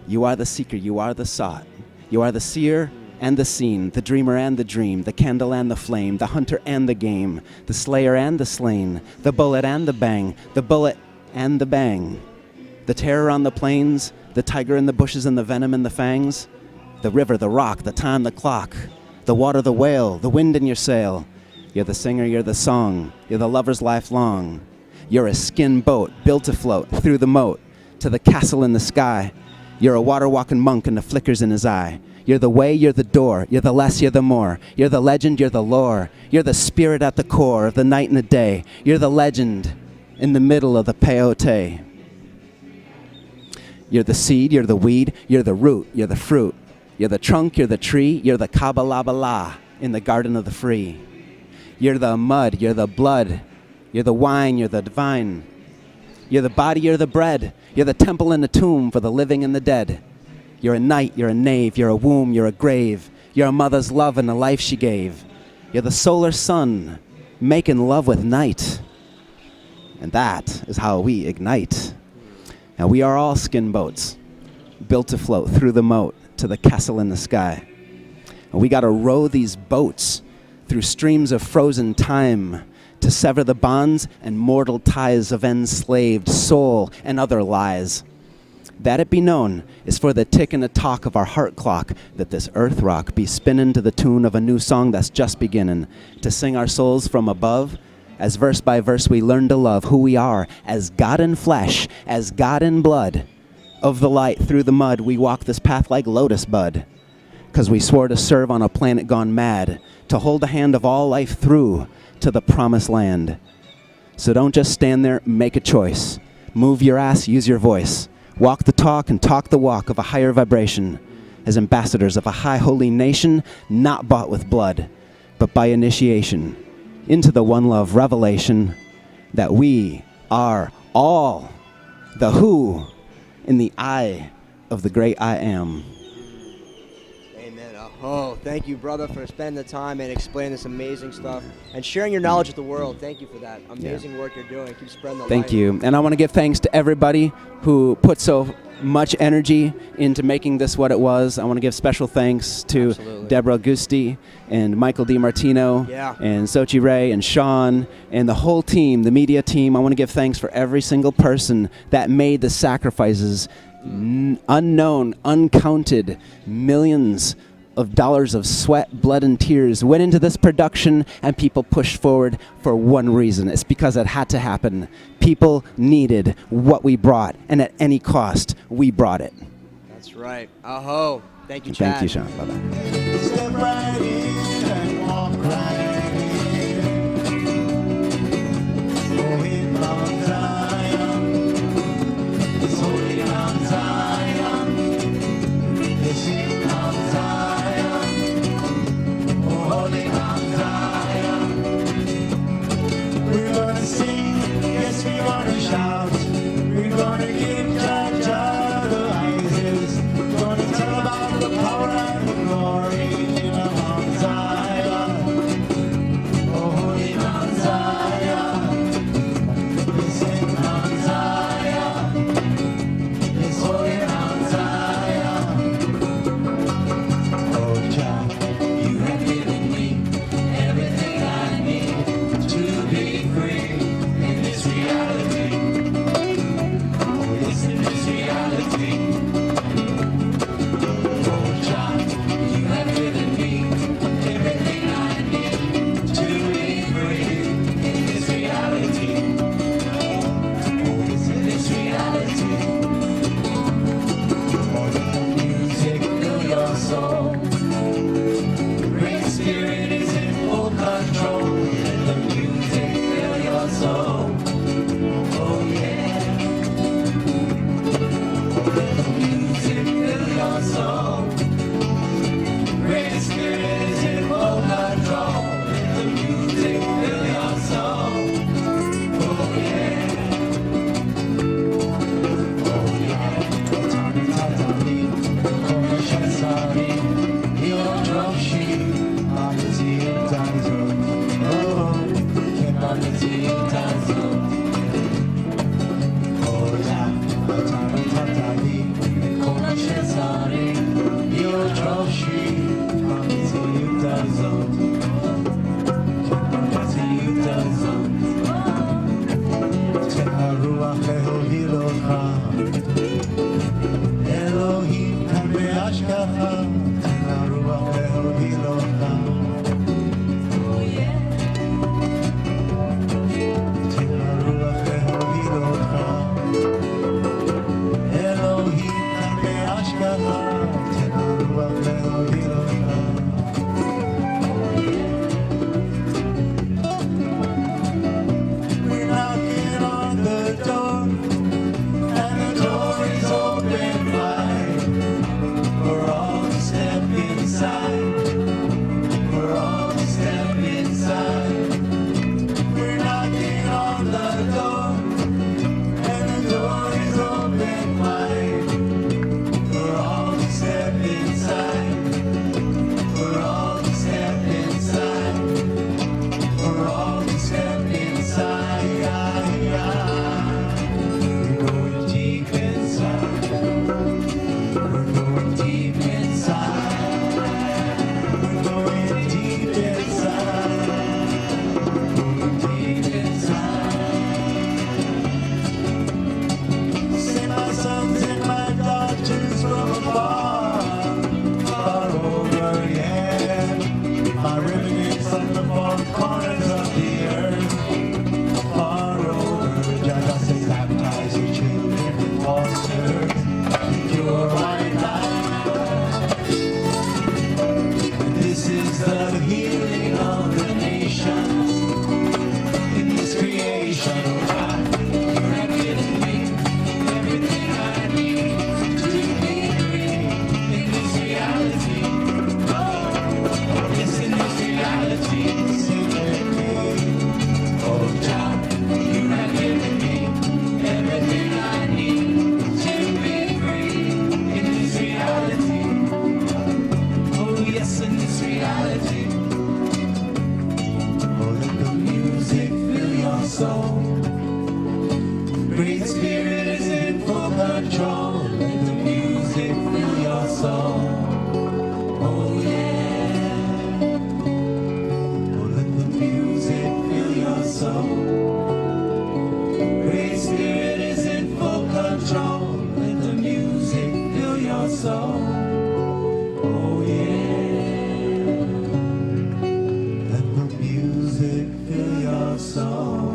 You are the seeker. You are the sought. You are the seer and the seen, the dreamer and the dream, the candle and the flame, the hunter and the game, the slayer and the slain, the bullet and the bang, the bullet and the bang. The terror on the plains, the tiger in the bushes and the venom in the fangs, the river, the rock, the time, the clock, the water, the whale, the wind in your sail. You're the singer, you're the song, you're the lover's lifelong. You're a skin boat built to float through the moat to the castle in the sky. You're a water-walking monk and the flickers in his eye. You're the way, you're the door. You're the less, you're the more. You're the legend, you're the lore. You're the spirit at the core of the night and the day. You're the legend in the middle of the peyote. You're the seed, you're the weed, you're the root, you're the fruit. You're the trunk, you're the tree, you're the Kabbalah in the garden of the free. You're the mud, you're the blood, you're the wine, you're the divine. You're the body, you're the bread. You're the temple and the tomb for the living and the dead. You're a knight, you're a knave, you're a womb, you're a grave. You're a mother's love and the life she gave. You're the solar sun, making love with night. And that is how we ignite. Now we are all skin boats, built to float through the moat to the castle in the sky. And we gotta row these boats through streams of frozen time to sever the bonds and mortal ties of enslaved soul and other lies. That it be known is for the tick and the talk of our heart clock, that this earth rock be spinning to the tune of a new song that's just beginning, to sing our souls from above, as verse by verse we learn to love who we are, as God in flesh, as God in blood. Of the light through the mud we walk this path like lotus bud, 'cause we swore to serve on a planet gone mad, to hold the hand of all life through to the promised land. So don't just stand there, make a choice. Move your ass, use your voice. Walk the talk and talk the walk of a higher vibration, as ambassadors of a high holy nation, not bought with blood, but by initiation into the one love revelation that we are all the who in the eye of the great I am. Amen. Oh, thank you, brother, for spending the time and explaining this amazing stuff and sharing your knowledge with the world. Thank you for that amazing work you're doing. Keep spreading the light. Thank you. And I want to give thanks to everybody who put so much energy into making this what it was. I want to give special thanks to Deborah Gusti and Michael DiMartino and Sochi Ray and Sean and the whole team, the media team. I want to give thanks for every single person that made the sacrifices, unknown, uncounted, millions of dollars of sweat, blood, and tears went into this production, and people pushed forward for one reason. It's because it had to happen. People needed what we brought, and at any cost, we brought it. That's right. Aho. Thank you, Chad. Thank you, Sean. Bye-bye. Step right in and walk right in. Going Mount Zion, it's holy Mount Zion, it's in Mount Zion, oh holy Mount Zion. We're gonna sing, yes we're gonna shout, we're gonna give Jah the praises, we're gonna tell about the power and the glory in Mount Zion, oh holy Mount Zion, it's in Mount Zion, it's holy Mount Zion. Oh Jah, you have given me everything I need to be free in this reality. Oh yes, in this reality. Oh Jah, you have given me everything I need to be free in this reality. Oh yes, in this reality. Oh, the music fill your soul. Great Spirit is in full control. Let the music fill your soul. Oh yeah. Let the music fill your soul. Great Spirit is in full control. Let the music fill your soul. Oh yeah. Oh yeah. Tatami tatami, kona shesari, yodoshi, amiti utazo. Oh, kemamiti utazo. Oh yeah. Tatami tatami, kona shesari, yodoshi, amiti utazo. Kemamiti utazo. Tenaruach elohilocha. Elohim kan be'ashkacha, Tenaruach elohilocha. Oh yeah. Tenaruach elohilocha. Elohim kan be'ashkacha, Tenaruach elohilocha. control. Let the music fill your soul. Oh yeah. Oh, let the music fill your soul. Great Spirit is in full control. Let the music fill your soul. Oh yeah. Let the music fill your soul.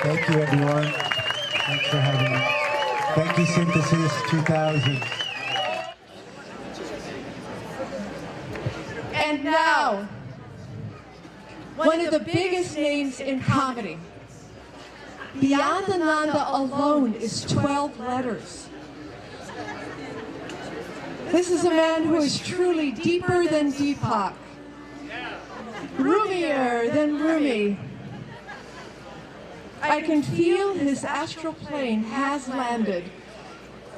Thank you, everyone. Thanks for having me. Thank you, Synthesis 2000. And now, one of the biggest names in comedy. Beyondananda alone is 12 letters. This is a man who is truly deeper than Deepak, roomier than Rumi. I can feel his astral plane has landed.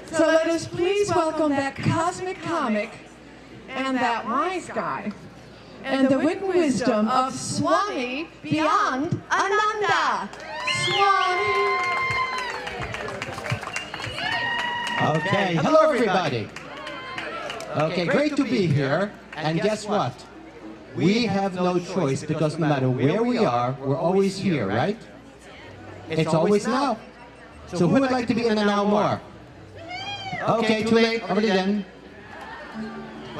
So let us please welcome that cosmic comic and that wise guy and the wit and wisdom of Swami Beyondananda. Swami. Okay, hello everybody. Okay, great to be here. And guess what? We have no choice because no matter where we are, we're always here, right? It's always now. So who would like to be in the now more? Okay, too late, already done.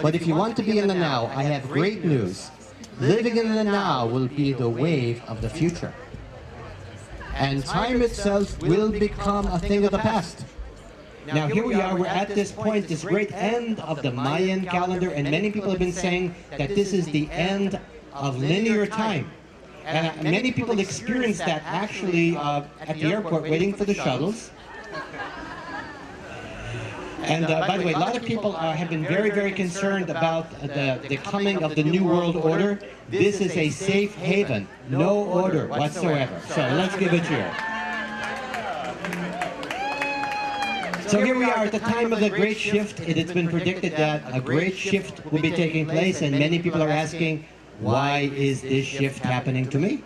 But if you want to be in the now, I have great news. Living in the now will be the wave of the future. And time itself will become a thing of the past. Now here we are, we're at this point, this great end of the Mayan calendar, and many people have been saying that this is the end of linear time. And many people experience that actually at the airport waiting for the shuttles. And by the way, a lot of people have been very, very concerned about the coming of the New World Order. This is a safe haven, no order whatsoever. So let's give a cheer. So here we are at the time of the great shift. It has been predicted that a great shift will be taking place, and many people are asking, why is this shift happening to me?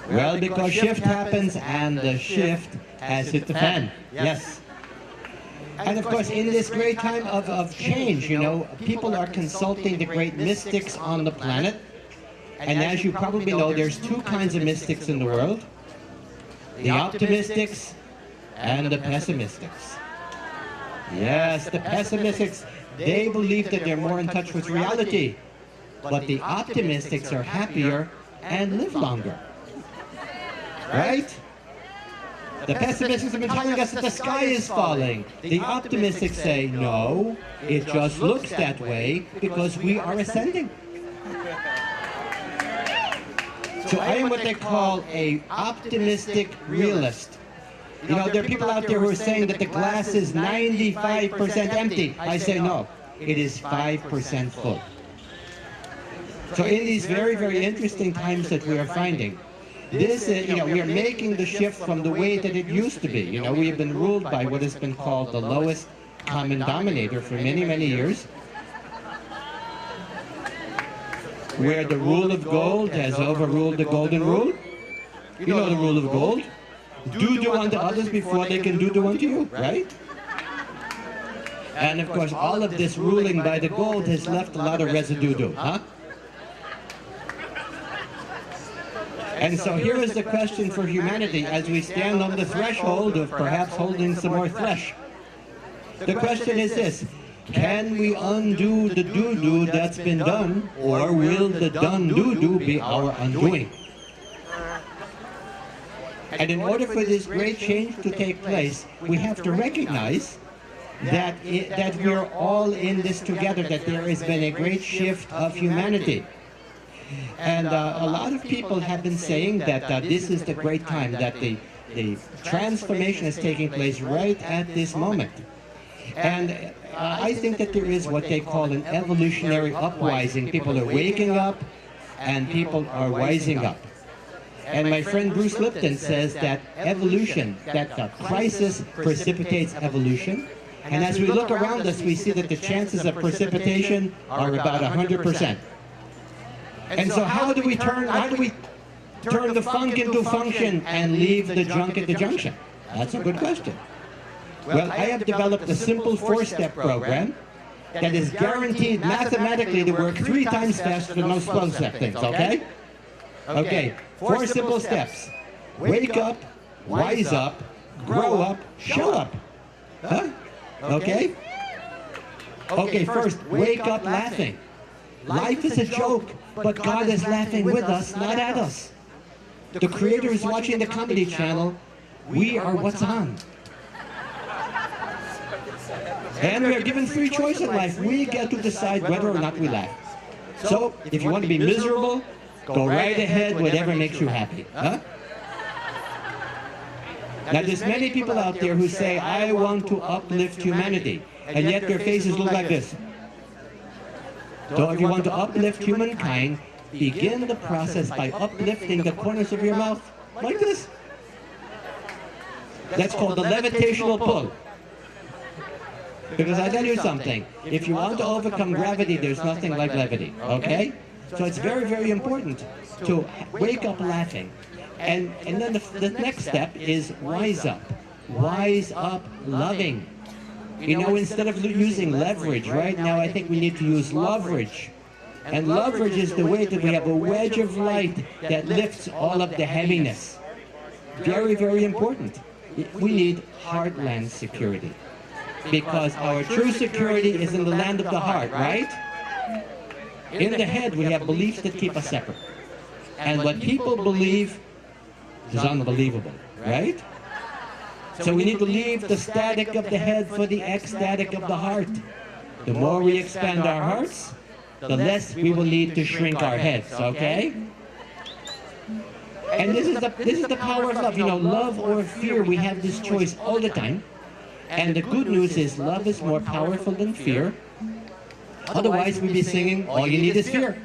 Well, because shift happens and the shift has hit the fan. Yes. And of course, in this great time of change, you know, people are consulting the great mystics on the planet. And as you probably know, there's two kinds of mystics in the world. The optimistics and the pessimistics. Yes, the pessimistics, they believe that they're more in touch with reality. But the optimistics are happier and live longer. Right? The pessimists have been telling us that the sky is falling. The optimists say, no, it just looks that way because we are ascending. So I am what they call an optimistic realist. You know, there are people out there who are saying that the glass is 95% empty. I say, no, it is 5% full. So in these very, very interesting times that we are finding, this, you know, we are making the shift from the way that it used to be. You know, we have been ruled by what has been called the lowest common denominator for many, many years, where the rule of gold has overruled the golden rule. You know the rule of gold. Do unto others before they can do unto you, right? And of course, all of this ruling by the gold has left a lot of residue, huh? And so here is the question for humanity as we stand on the threshold of perhaps holding some more flesh. The question is this: can we undo the doo-doo that's been done, or will the done doo-doo be our undoing? And in order for this great change to take place, we have to recognize that we are all in this together, that there has been a great shift of humanity. And a lot of people have been saying that this is the great time, that the transformation is taking place right at this moment. And I think that there is what they call an evolutionary uprising. People are waking up and people are wising up. And my friend Bruce Lipton says that evolution, that the crisis precipitates evolution, And as we look around us, we see that the chances of precipitation are about 100%. And so how do we turn the funk into function and leave the junk at the junction? That's a good question. Well, I have developed a simple 4-step program that is guaranteed mathematically to work 3 times faster than most 12-step things, okay? Okay, 4 simple steps. Wake up, wise up, grow up, show up. Huh? Okay? Okay, first, wake up laughing. Life is a joke, but God is laughing with us, not at us. The Creator is watching the Comedy Channel. We are what's on. And we are given free choice in life. We get to decide whether or not we laugh. So, if you want to be miserable, go right ahead, whatever makes you happy. Huh? Now, there's many people out there who say, I want to uplift humanity, and yet their faces look like this. So if you want to uplift humankind, begin the process by uplifting the corners of your mouth, like this. That's called the levitational pull. Because I tell you something, if you want to overcome gravity, there's nothing like levity, okay? So it's very, very important to wake up laughing. And then the next step is wise up. Wise up loving. You know, instead of using leverage, right now I think we need to use leverage. And leverage is the way that we have a wedge of light that lifts all of the heaviness. Very, very important. We need heartland security. Because our true security is in the land of the heart, right? In the head we have beliefs that keep us separate. And what people believe is unbelievable, right? So we need to leave the static of the head for the ecstatic of the heart. The more we expand our hearts, the less we will need to shrink our heads, okay? And this is the power of love. You know, love or fear, we have this choice all the time. And the good news is love is more powerful than fear. Otherwise we'd be singing, all you need is fear.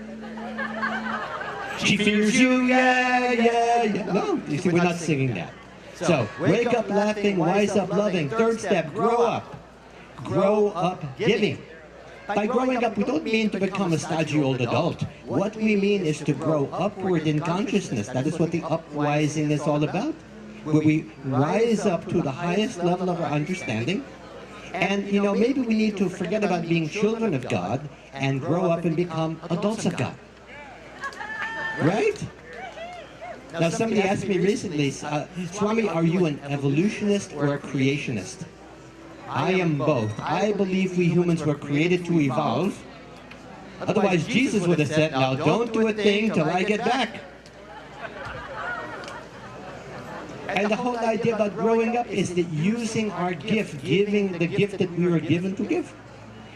She fears you, yeah, yeah, yeah. No, you see, we're not singing that. So, wake up laughing, wise up loving. Third step, grow up. Grow up giving. By growing up, we don't mean to become a stodgy old adult. What we mean is to grow upward in consciousness. That is what the upwising is all about. Where we rise up to the highest level of our understanding. And, you know, maybe we need to forget about being children of God and grow up and become adults of God. Right? Now, somebody asked me recently, Swami, are you an evolutionist or a creationist? I am both. I believe we humans were created to evolve. Otherwise, Jesus would have said, now don't do a thing till I get back. And the whole idea about growing up is that using our gift, giving the gift that we were given to give.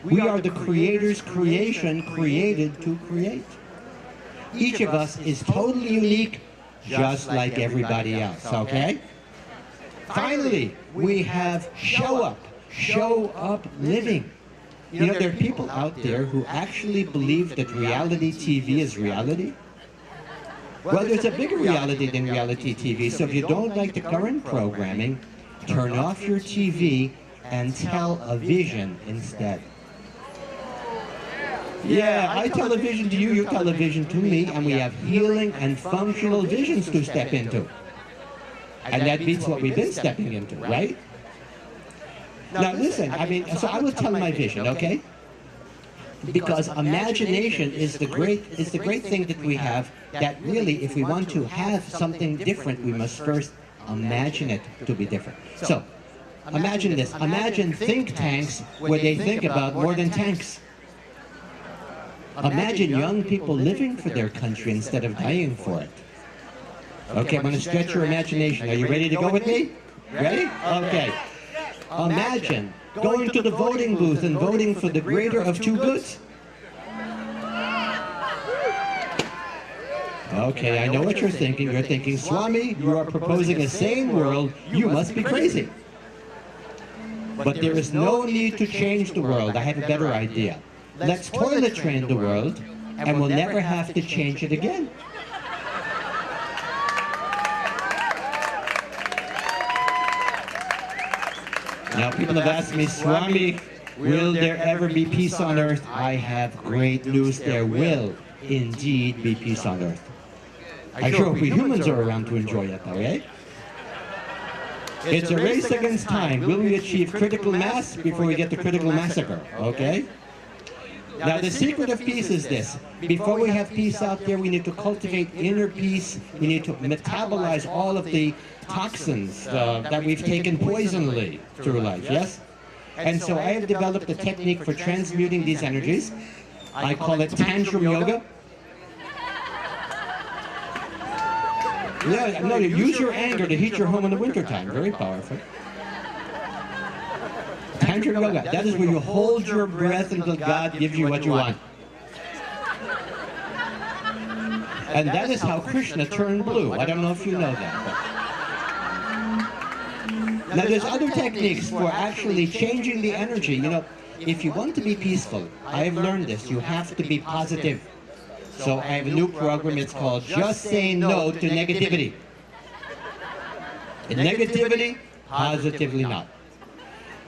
We are the Creator's creation, created to create. Each of us is totally unique, just like everybody else, okay? Finally, we have show up living. You know, there are people out there who actually believe that reality TV is reality. Well, there's a bigger reality than reality TV, so if you don't like the current programming, turn off your TV and tell a vision instead. Yeah, I tell a vision to you, you tell a vision to me, and we have healing and functional visions to step into. And that beats what we've been stepping into, right? Now listen, I mean, so I will tell my vision, okay? Because imagination is the great thing that we have, that really, if we want to have something different, we must first imagine it to be different. So, imagine this. Imagine think tanks where they think about more than tanks. Imagine young people living for their country instead of dying for it. Okay, I'm going to stretch your imagination. Are you ready to go with me? Ready? Okay. Imagine going to the voting booth and voting for the greater of two goods. Okay, I know what you're thinking. You're thinking, Swami, you are proposing a sane world. You must be crazy. But there is no need to change the world. I have a better idea. Let's toilet train the world, and we'll never have to change it again. Now, people have asked me, Swami, will there ever be peace on earth? I have great news. There will indeed be peace on earth. I sure hope we humans are around to enjoy it, though, eh? It's a race against time. Will we achieve critical mass before we get to critical massacre, okay? Now, the secret of peace is this. Before we have peace out there, we need to cultivate inner peace. We need to metabolize all of the toxins that we've taken poisonally through life, yes? And so I have developed a technique for transmuting these energies. I call it Tantrum Yoga. Yeah, no, you use your anger to heat your home in the wintertime. Very powerful. Tantrum Yoga, that is where you hold your breath until God gives you what you want. And that is how Krishna turned blue. I don't know if you know that. But. Now there's other techniques for actually changing the energy. You know, if you want to be peaceful, I have learned this, you have to be positive. So I have a new program, it's called Just Say No to Negativity. Negativity, positively not.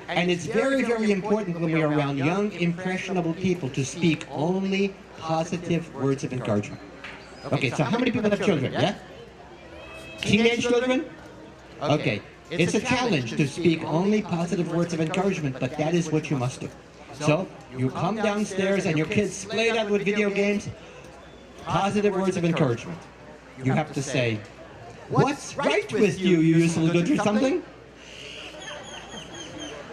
And it's very, very important when we are around young, impressionable people to speak only positive words of encouragement. Okay, so how many people have children, yeah? Teenage children? Okay, it's a challenge to speak only positive words of encouragement, but that is what you must do. So, you come downstairs and your kids splayed out with video games, positive words of encouragement. You have to say, "What's right with you, you useful good or something?"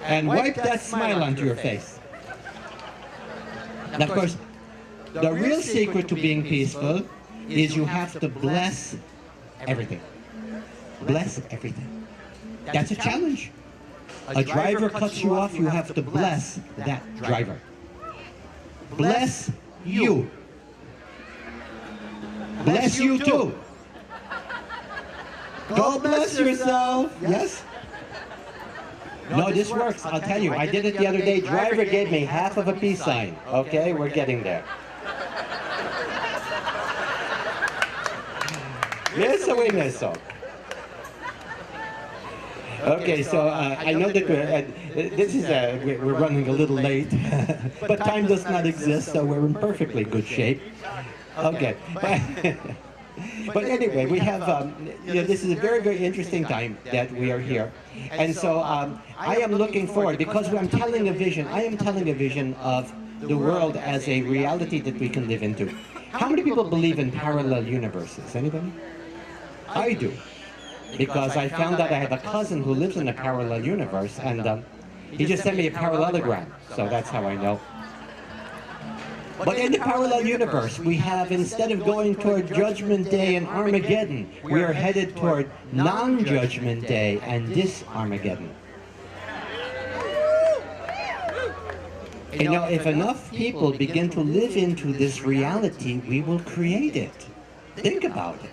And wipe that smile onto your face. Now, of course, the real secret to being peaceful is you have to bless everything. Bless everything. That's a challenge. A driver cuts you off, you have to bless that driver. Bless you. Bless you too. Go bless yourself. Yes? No, this works. I'll tell you. I did it the other day. Driver gave me half of a peace sign. Okay, we're getting there. Yes, so we miss so. Okay, so I know that we're running a little late, but time does not exist, so we're in perfectly good shape. Okay, but anyway, we have, this is a very, very interesting time that we are here. And so I am looking forward, because I'm telling a vision, I am telling a vision of the world as a reality that we can live into. How many people believe in parallel universes? Anybody? I do. Because I found out I have a cousin who lives in a parallel universe, and he just sent me a parallelogram, so that's how I know. But in the parallel universe, we have, instead of going toward Judgment Day and Armageddon, we are headed toward non-Judgment Day and this Armageddon. You know, if enough people begin to live into this reality, we will create it. Think about it.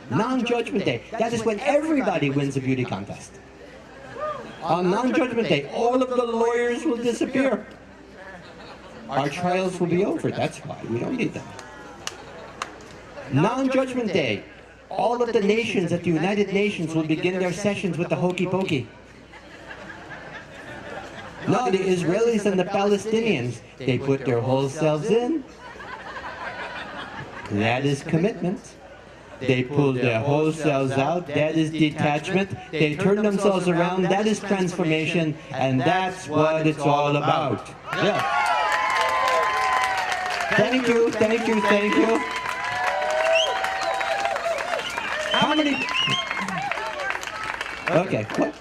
Non-Judgment Day, that is when everybody wins a beauty contest. On non-Judgment Day, all of the lawyers will disappear. Our trials will be over, that's why we don't need them. Non-Judgment Day, all of the nations at the United Nations will begin their sessions with the hokey pokey. No, the Israelis and the Palestinians, they put their whole selves in. That is commitment. They pull their whole selves out, that is detachment. They turn themselves around, that is transformation, and that's what it's all about. Yeah. Thank you, thank you, thank you. How many? Okay, what?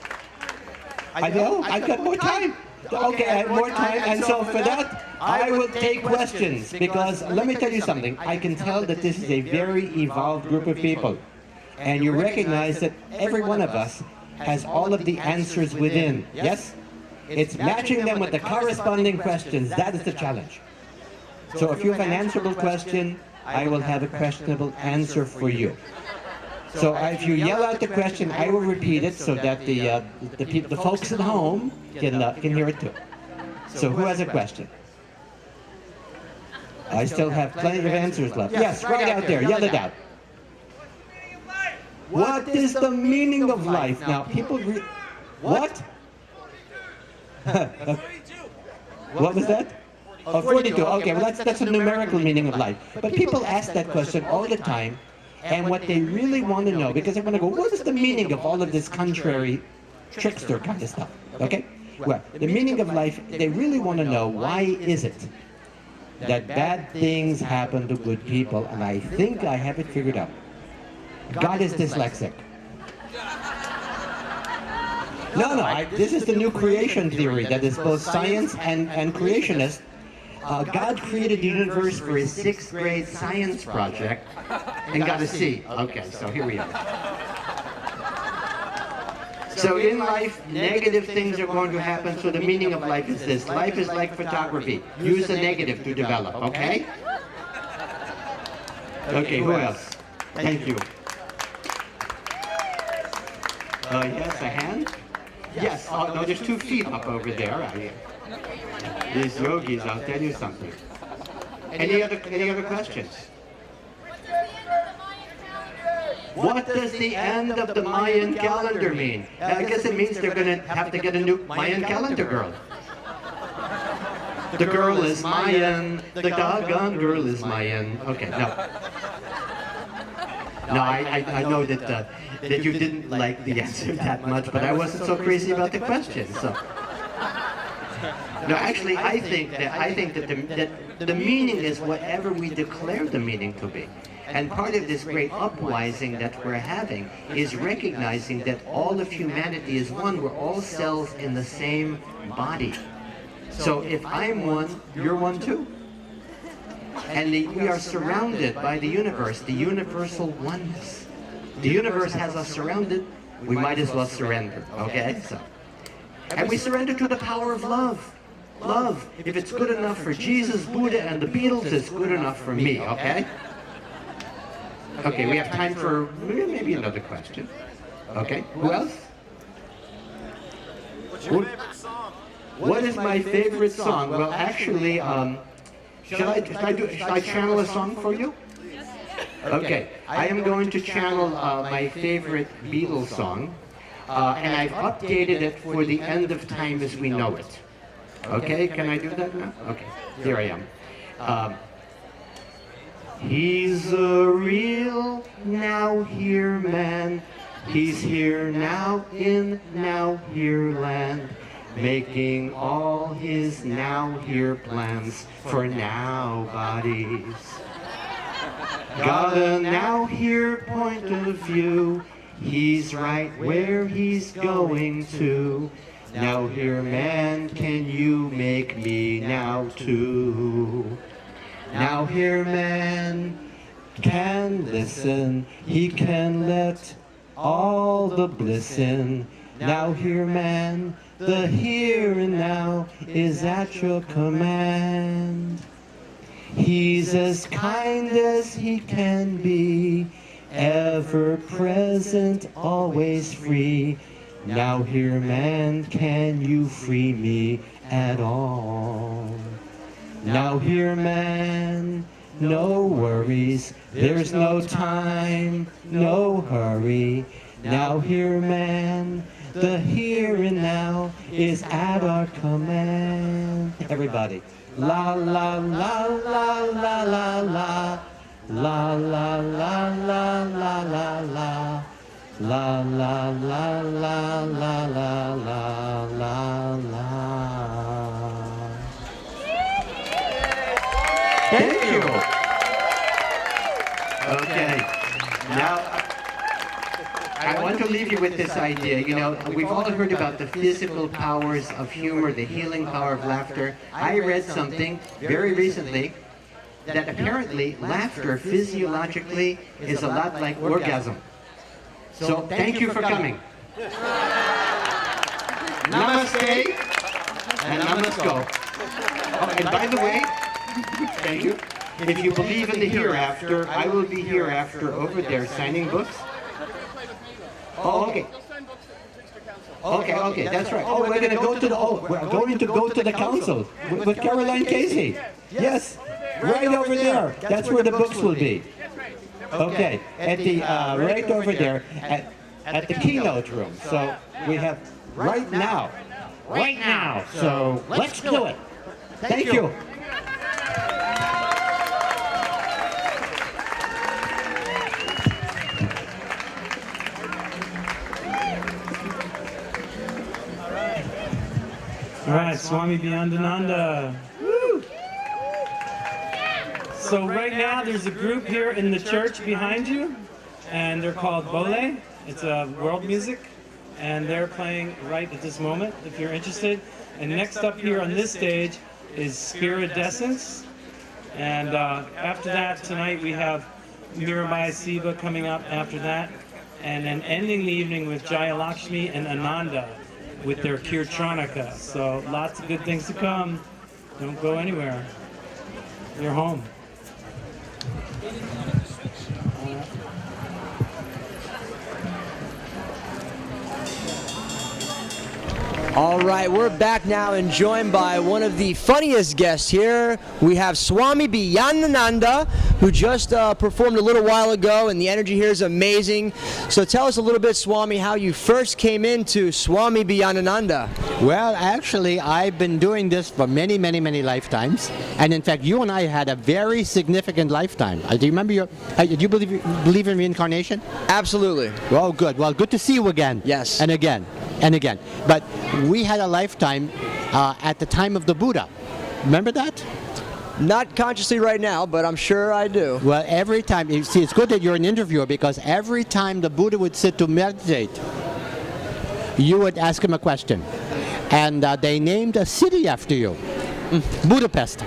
I know, I've got more time. Okay, I have more time, and so for that, I will take questions, because let me tell you something. I can tell that this is a very evolved group of people, and you recognize that every one of us has all of the answers within, yes? It's matching them with the corresponding questions. That is the challenge. So if you have an answerable question, I will have a questionable answer for you. So if you yell out the question, I will repeat it so that the folks at home can hear it too. So who has a question? I still have plenty of answers left. Yes, right out there, yell it out. What is the meaning of life? Now people, what? What was that? Oh, 42. Okay, well that's a numerical meaning of life. But people ask that question all the time, and what they really want to know, because they want to go, what is the meaning of all of this contrary trickster kind of stuff? Okay? Well, the meaning of life, they really want to know, why is it that bad things happen to good people? And I think I have it figured out. God is dyslexic. No, this is the new creation theory that is both science and creationist. God created the universe for his 6th grade science project and got a C. Okay, so here we are. So in life, negative things are going to happen, so the meaning of life is this. Life is like photography. Use the negative to develop, okay? Okay, who else? Thank you. Yes, a hand? Yes, oh no, there's 2 feet up over there. These yogis, I'll tell you something. Any other questions? What does the end of the Mayan calendar mean? I guess it means they're going to have to get a new Mayan calendar girl. The girl is Mayan, the doggone girl is Mayan. Okay, no. No, I know that you didn't like the answer that much, but I wasn't so crazy about the question, so. No, actually, I think that the meaning is whatever we declare the meaning to be. And part of this great uprising that we're having is recognizing that all of humanity is one. We're all cells in the same body. So if I'm one, you're one too. And we are surrounded by the universe, the universal oneness. The universe has us surrounded. We might as well surrender, okay? So, and we surrender to the power of love. Love. If it's good enough for Jesus, Buddha, and the Beatles, it's good enough for me, okay? Okay, we have time for maybe another question. Okay, who else? What's your favorite song? What is my favorite song? Well, actually, shall I channel a song for you? Okay, I am going to channel my favorite Beatles song, and I've updated it for the end of time as we know it. Okay, can I do that now? Okay, here I am. He's a real now here man. He's here now in now here land, making all his now here plans for now bodies. Got a now here point of view. He's right where he's going to. Now here man, can you make me now too? Now here man can listen, he can let all the bliss in. Now here man, the here and now is at your command. He's as kind as he can be, ever present, always free. Now here man, can you free me at all? Now here man, no worries, there's no time, no hurry. Now here man, the here and now is at our command. Everybody. La la la la la la la. La la la la la la la. La la la la la la la la la. Thank you. Okay. Now, I want to leave you with this idea. You know, we've all heard about the physical powers of humor, the healing power of laughter. I read something very recently that apparently laughter physiologically is a lot like orgasm. So thank you for coming. Namaste and namasko. Oh, and by the way, thank you. If you believe in the hereafter, I will be hereafter over there signing books. Oh, okay. Okay, that's right. Oh, we're going to go to the council with Caroline Casey. Yes, right over there. That's where the books will be. Okay, at the right over there at the keynote room. So we have right now right now. So let's do it. Thank you. All right, Swami Beyondananda. Woo! So right now there's a group here in the church behind you, and they're called Bole. It's world music, and they're playing right at this moment, if you're interested. And next up here on this stage is Spiridescence. And after that, tonight we have Mirabai Siva coming up after that, and then ending the evening with Jaya Lakshmi and Ananda with their Kirtranika. So lots of good things to come. Don't go anywhere. You're home. All right, we're back now and joined by one of the funniest guests here. We have Swami Beyondananda, who just performed a little while ago, and the energy here is amazing. So tell us a little bit, Swami, how you first came into Swami Beyondananda. Well, actually, I've been doing this for many, many, many lifetimes. And in fact, you and I had a very significant lifetime. Do you remember do you believe in reincarnation? Absolutely. Well, good. Well, good to see you again. Yes. And again. And again. But we had a lifetime at the time of the Buddha. Remember that? Not consciously right now, but I'm sure I do. Well, every time, you see, it's good that you're an interviewer, because every time the Buddha would sit to meditate, you would ask him a question. And they named a city after you. Budapest.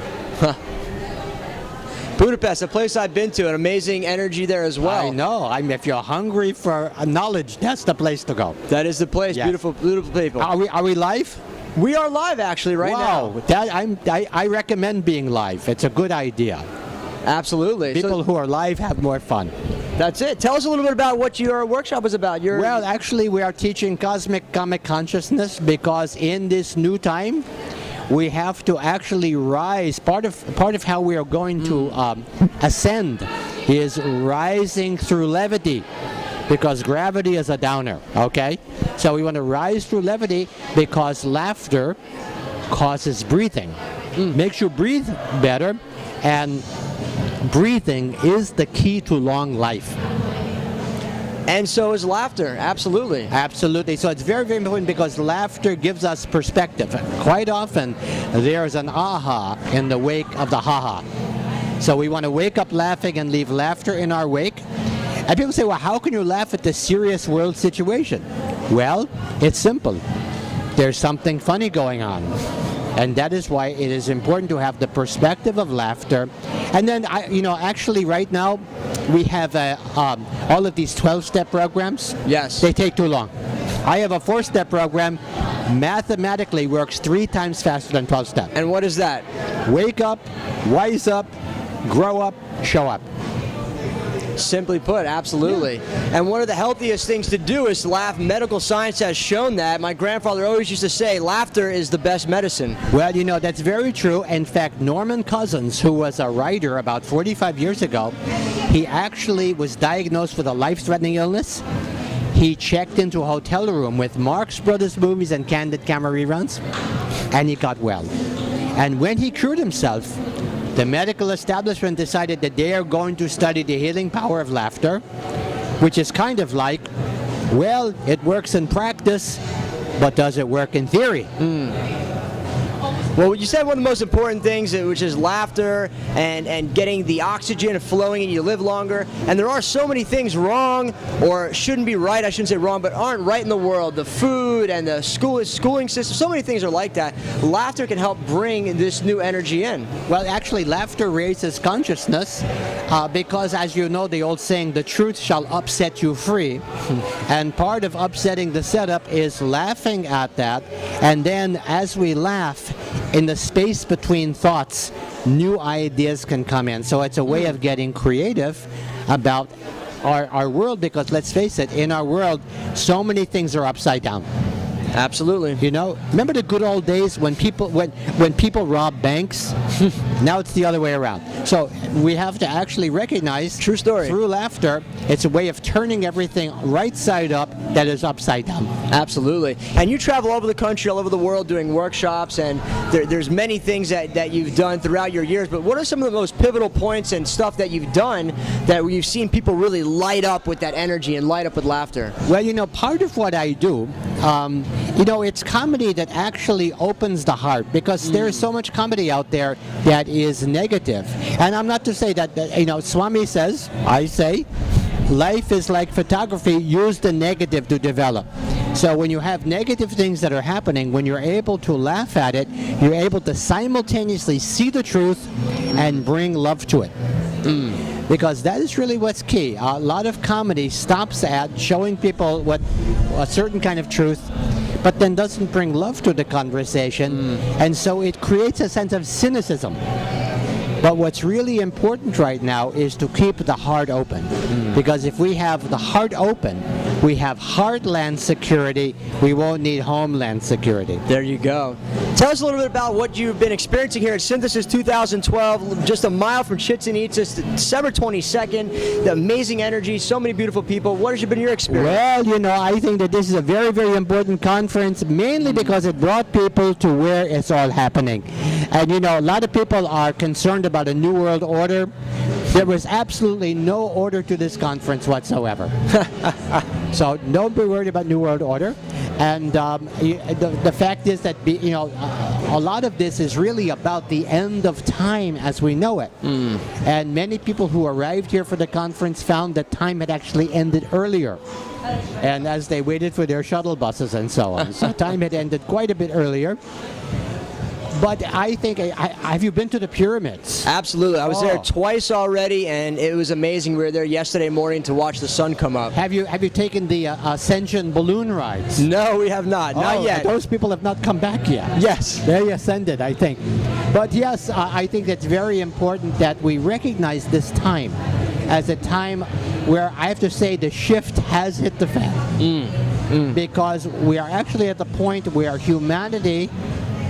Budapest, a place I've been to, an amazing energy there as well. I know. I mean, if you're hungry for knowledge, that's the place to go. That is the place. Yes. Beautiful, beautiful people. Are we live? We are live, actually, right now. Wow, I recommend being live. It's a good idea. Absolutely. People who are live have more fun. That's it. Tell us a little bit about what your workshop is about. Well, actually, we are teaching cosmic comic consciousness, because in this new time, we have to actually rise. Part of how we are going to ascend is rising through levity, because gravity is a downer, okay? So we want to rise through levity, because laughter causes breathing. Makes you breathe better, and breathing is the key to long life. And so is laughter, absolutely. Absolutely. So it's very, very important, because laughter gives us perspective. Quite often, there's an aha in the wake of the ha-ha. So we want to wake up laughing and leave laughter in our wake. And people say, well, how can you laugh at the serious world situation? Well, it's simple. There's something funny going on. And that is why it is important to have the perspective of laughter. And then, actually right now, we have all of these 12-step programs. Yes. They take too long. I have a 4-step program, mathematically works 3 times faster than 12-step. And what is that? Wake up, wise up, grow up, show up. Simply put, absolutely. Yeah. And one of the healthiest things to do is to laugh. Medical science has shown that. My grandfather always used to say, laughter is the best medicine. Well, that's very true. In fact, Norman Cousins, who was a writer about 45 years ago, he actually was diagnosed with a life-threatening illness. He checked into a hotel room with Marx Brothers movies and Candid Camera reruns, and he got well. And when he cured himself, the medical establishment decided that they are going to study the healing power of laughter, which is kind of like, well, it works in practice, but does it work in theory? Well, you said one of the most important things, which is laughter and getting the oxygen flowing and you live longer. And there are so many things wrong, or shouldn't be right, I shouldn't say wrong, but aren't right in the world. The food and the schooling system, so many things are like that. Laughter can help bring this new energy in. Well, actually, laughter raises consciousness because, as you know, the old saying, the truth shall upset you free. And part of upsetting the setup is laughing at that. And then as we laugh, in the space between thoughts, new ideas can come in. So it's a way of getting creative about our world, because let's face it, in our world, so many things are upside down. Absolutely. You know, remember the good old days when people robbed banks? Now it's the other way around. So we have to actually recognize, true story, through laughter, it's a way of turning everything right side up that is upside down. Absolutely. And you travel all over the country, all over the world doing workshops, and there's many things that you've done throughout your years, but what are some of the most pivotal points and stuff that you've done that you've seen people really light up with that energy and light up with laughter? Well, you know, part of what I do, you know, it's comedy that actually opens the heart, because there's so much comedy out there that is negative. And I'm not to say that, you know, Swami says, I say, life is like photography, use the negative to develop. So when you have negative things that are happening, when you're able to laugh at it, you're able to simultaneously see the truth and bring love to it. Because that is really what's key. A lot of comedy stops at showing people what a certain kind of truth, but then doesn't bring love to the conversation, and so it creates a sense of cynicism. But what's really important right now is to keep the heart open, because if we have the heart open, we have heartland security, we won't need homeland security. There you go. Tell us a little bit about what you've been experiencing here at Synthesis 2012, just a mile from Chichen Itza, December 22nd, the amazing energy, so many beautiful people. What has been your experience? Well, you know, I think that this is a very, very important conference, mainly because it brought people to where it's all happening. And, you know, a lot of people are concerned about a New World Order. There was absolutely no order to this conference whatsoever. So don't be worried about New World Order. And the fact is that, you know, a lot of this is really about the end of time as we know it. And many people who arrived here for the conference found that time had actually ended earlier. And as they waited for their shuttle buses and so on. So time had ended quite a bit earlier. But I think, have you been to the pyramids? Absolutely. I was there twice already, and it was amazing. We were there yesterday morning to watch the sun come up. Have you taken the Ascension balloon rides? No, we have not. Not yet. Those people have not come back yet. Yes. They ascended, I think. But yes, I think it's very important that we recognize this time as a time where I have to say the shift has hit the fan. Because we are actually at the point where humanity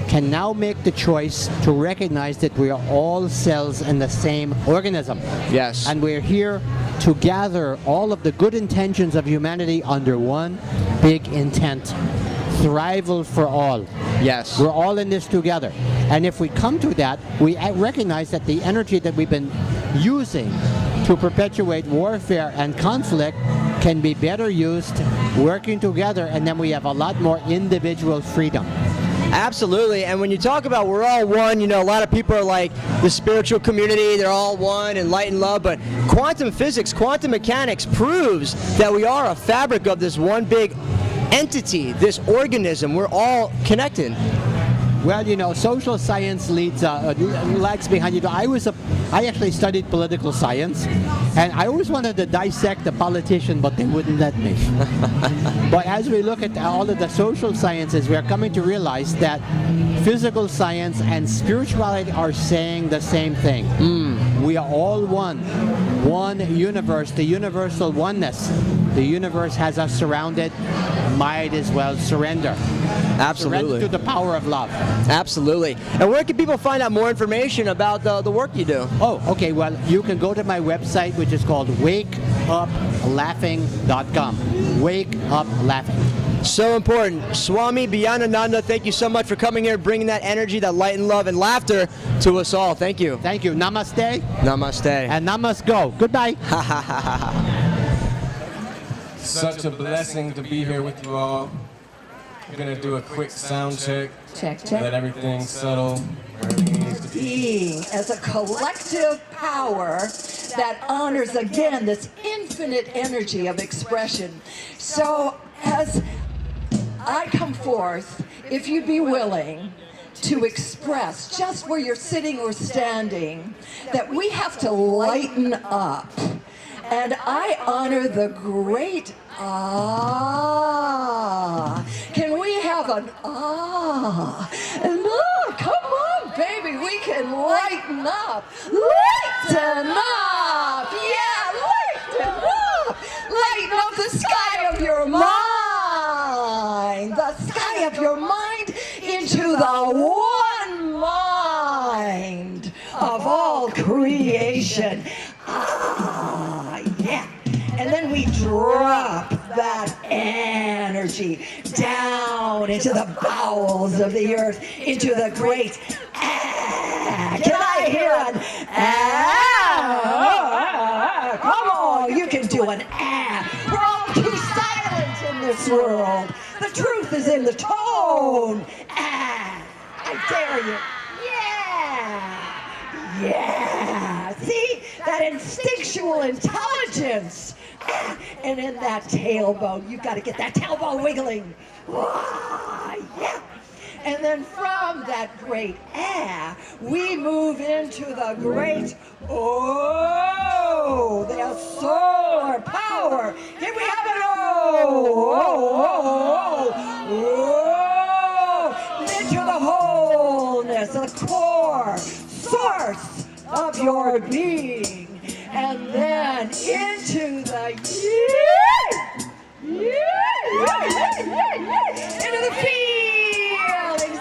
can now make the choice to recognize that we are all cells in the same organism. Yes. And we're here to gather all of the good intentions of humanity under one big intent. Thrival for all. Yes. We're all in this together. And if we come to that, we recognize that the energy that we've been using to perpetuate warfare and conflict can be better used working together, and then we have a lot more individual freedom. Absolutely. And when you talk about we're all one, you know, a lot of people are like the spiritual community, they're all one and light and love, but quantum physics, quantum mechanics proves that we are a fabric of this one big entity, this organism. We're all connected. Well, you know, social science lags behind. You know, I actually studied political science, and I always wanted to dissect the politician, but they wouldn't let me. But as we look at all of the social sciences, we are coming to realize that physical science and spirituality are saying the same thing. We are all one universe, the universal oneness. The universe has us surrounded. Might as well surrender. Absolutely. Surrender to the power of love. Absolutely. And where can people find out more information about the work you do? Oh, okay. Well, you can go to my website, which is called wakeuplaughing.com. Wake Up Laughing. So important. Swami Beyondananda, thank you so much for coming here, bringing that energy, that light and love and laughter to us all. Thank you. Thank you. Namaste. Namaste. And namaste go. Goodbye. Such a blessing to be here with you all. We're going to do a quick sound check. Check. Let everything settle where everything needs to be. Being as a collective power that honors again this infinite energy of expression. So as I come forth, if you'd be willing to express just where you're sitting or standing, that we have to lighten up. And I honor the great ah. Can we have an ah? And come on, baby, we can lighten up. Lighten up. Yeah, lighten up. Lighten up the sky of your mind. The sky one mind of all creation. Ah, yeah. And then we drop that energy down into the bowels of the earth, into the great ah. Can I hear an ah? Come on, you can do an ah. We're all too silent in this world. The truth is in the tone. Ah, I dare you. Yeah. Yeah. See? That instinctual intelligence. And in that tailbone, you've got to get that tailbone wiggling. Yeah. And then from that great ah, we move into the great oh, the solar power. Here we have it. Into the wholeness, the core, source of your being. And then into the into the feelings,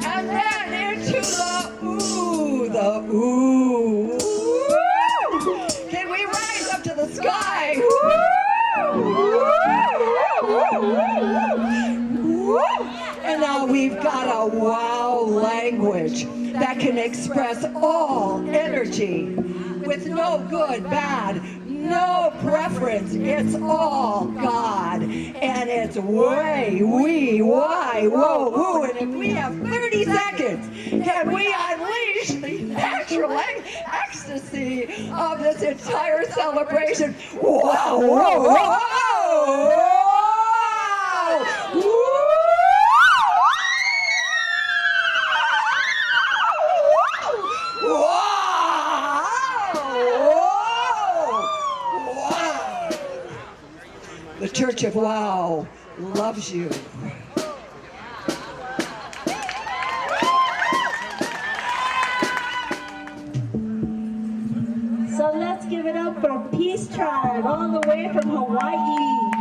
and then into the ooh. Can we rise up to the sky? And now we've got a wow language that can express all energy with no good, bad, no preference. It's all God. And it's way, we, why, whoa, who. And if we have 30 seconds, can we unleash the natural ecstasy of this entire celebration? Whoa, whoa, whoa, whoa. The Church of Wow loves you. So let's give it up for Peace Tribe, all the way from Hawaii.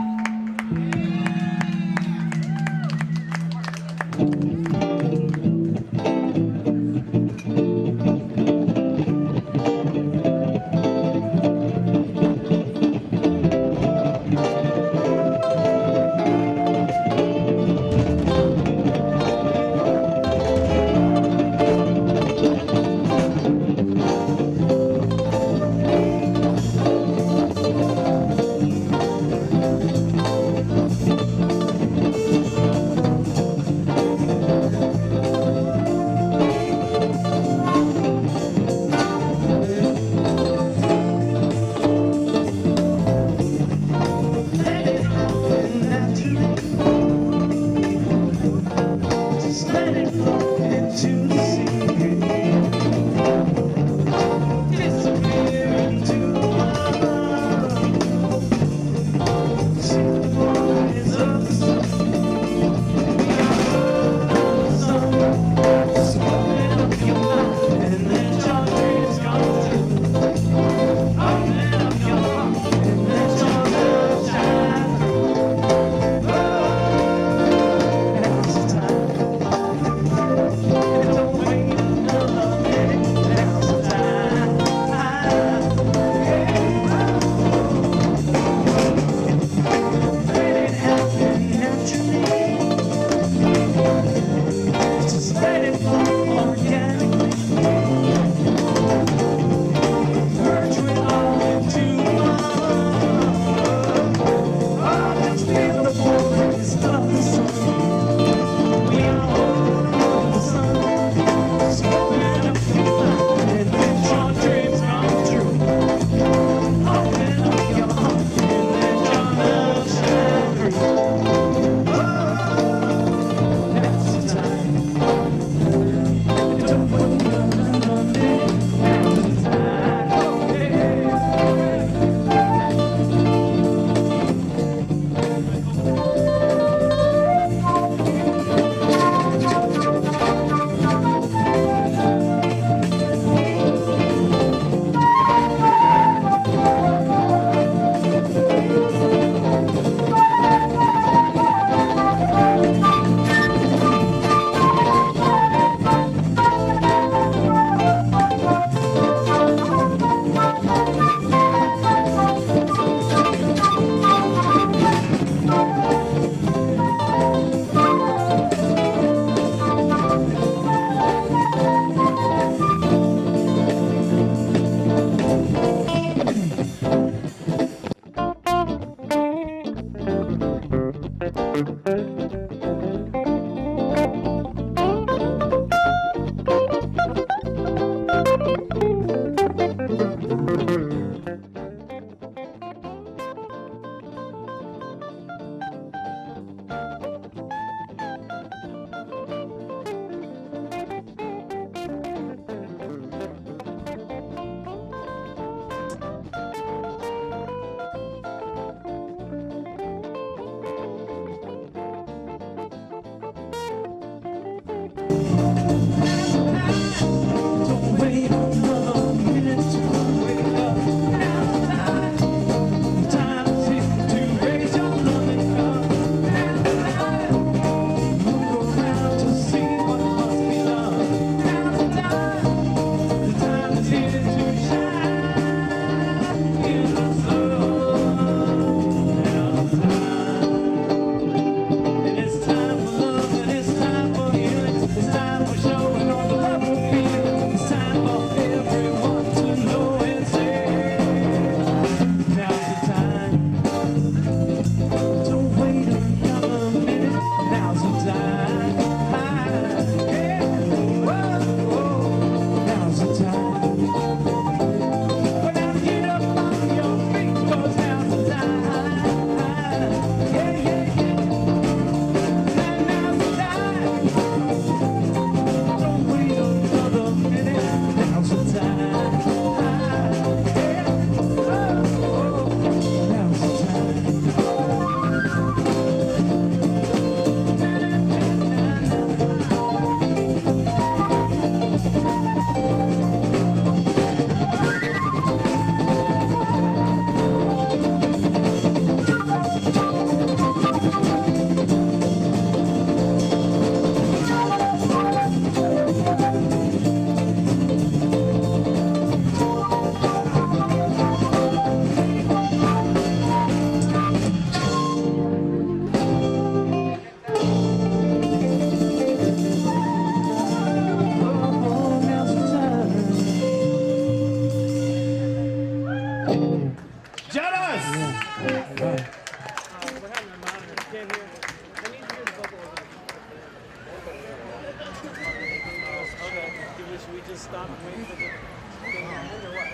stop and wait for the thing to end, or what?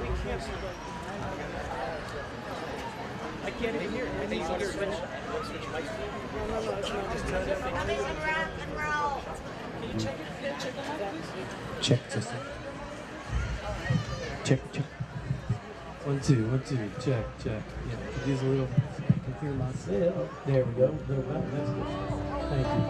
We can't. I can't even hear it. I think you want to switch mics. No, it's not. Just turn it. Can you check it? Yeah, check it out, please. Check, just check. 1, 2, check. Yeah, use a little. I can hear myself. There we go. A little better. That's good. Thank you.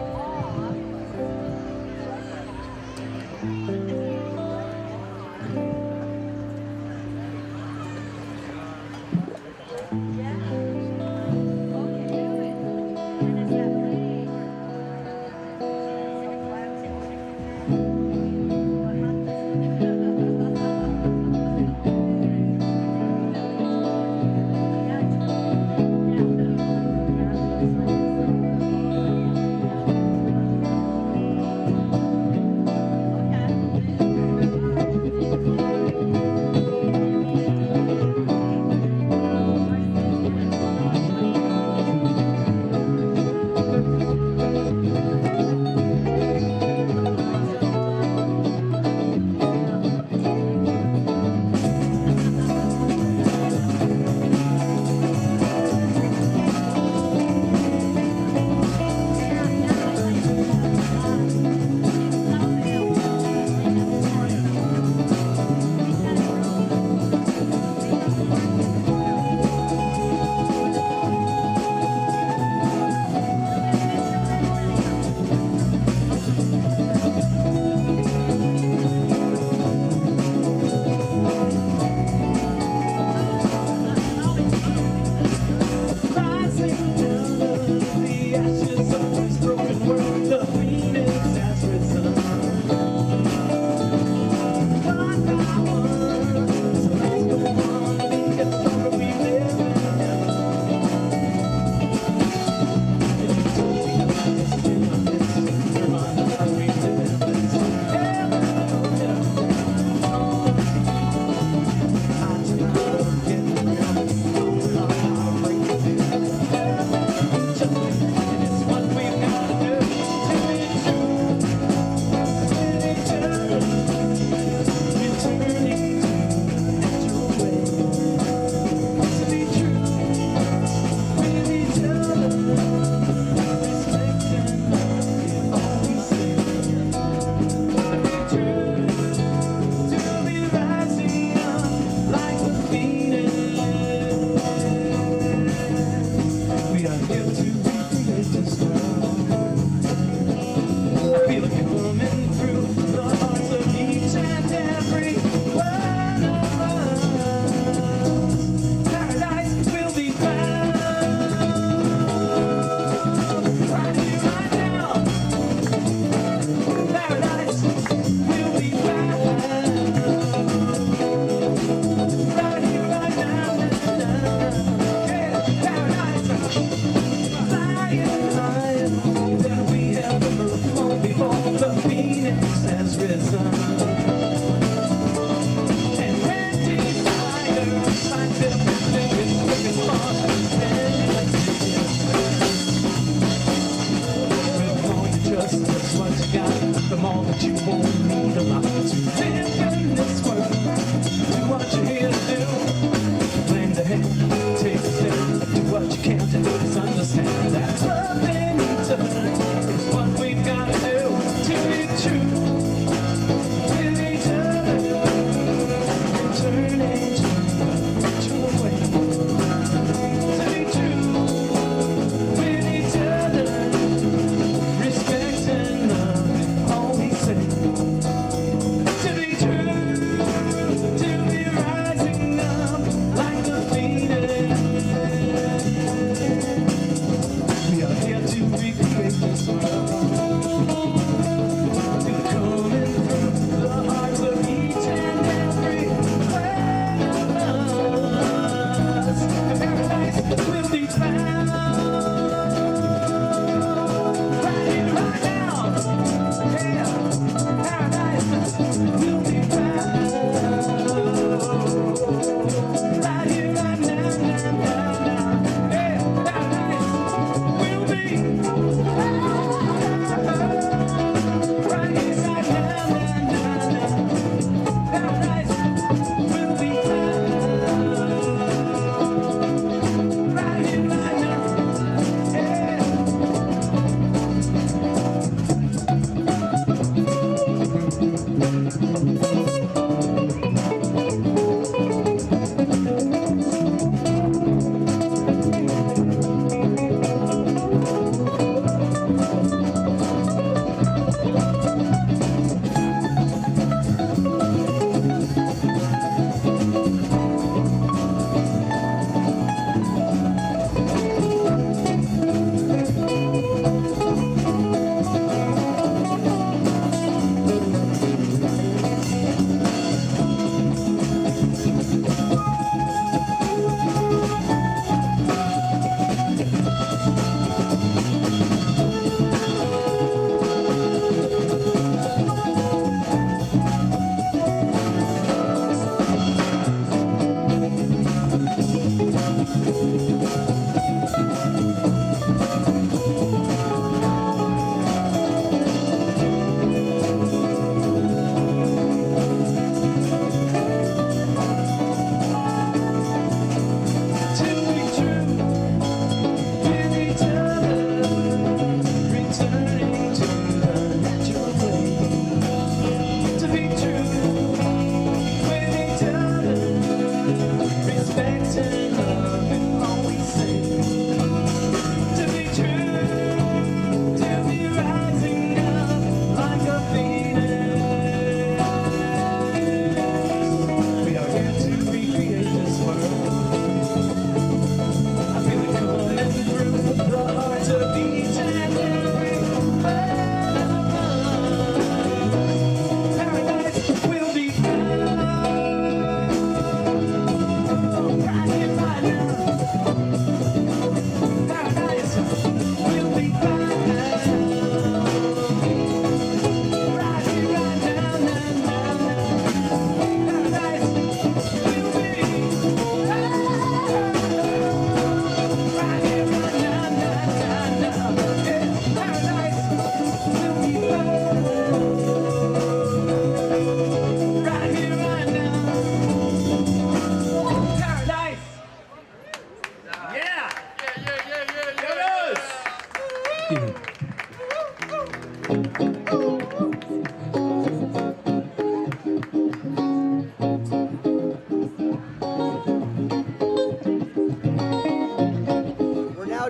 Respect and love, all we say.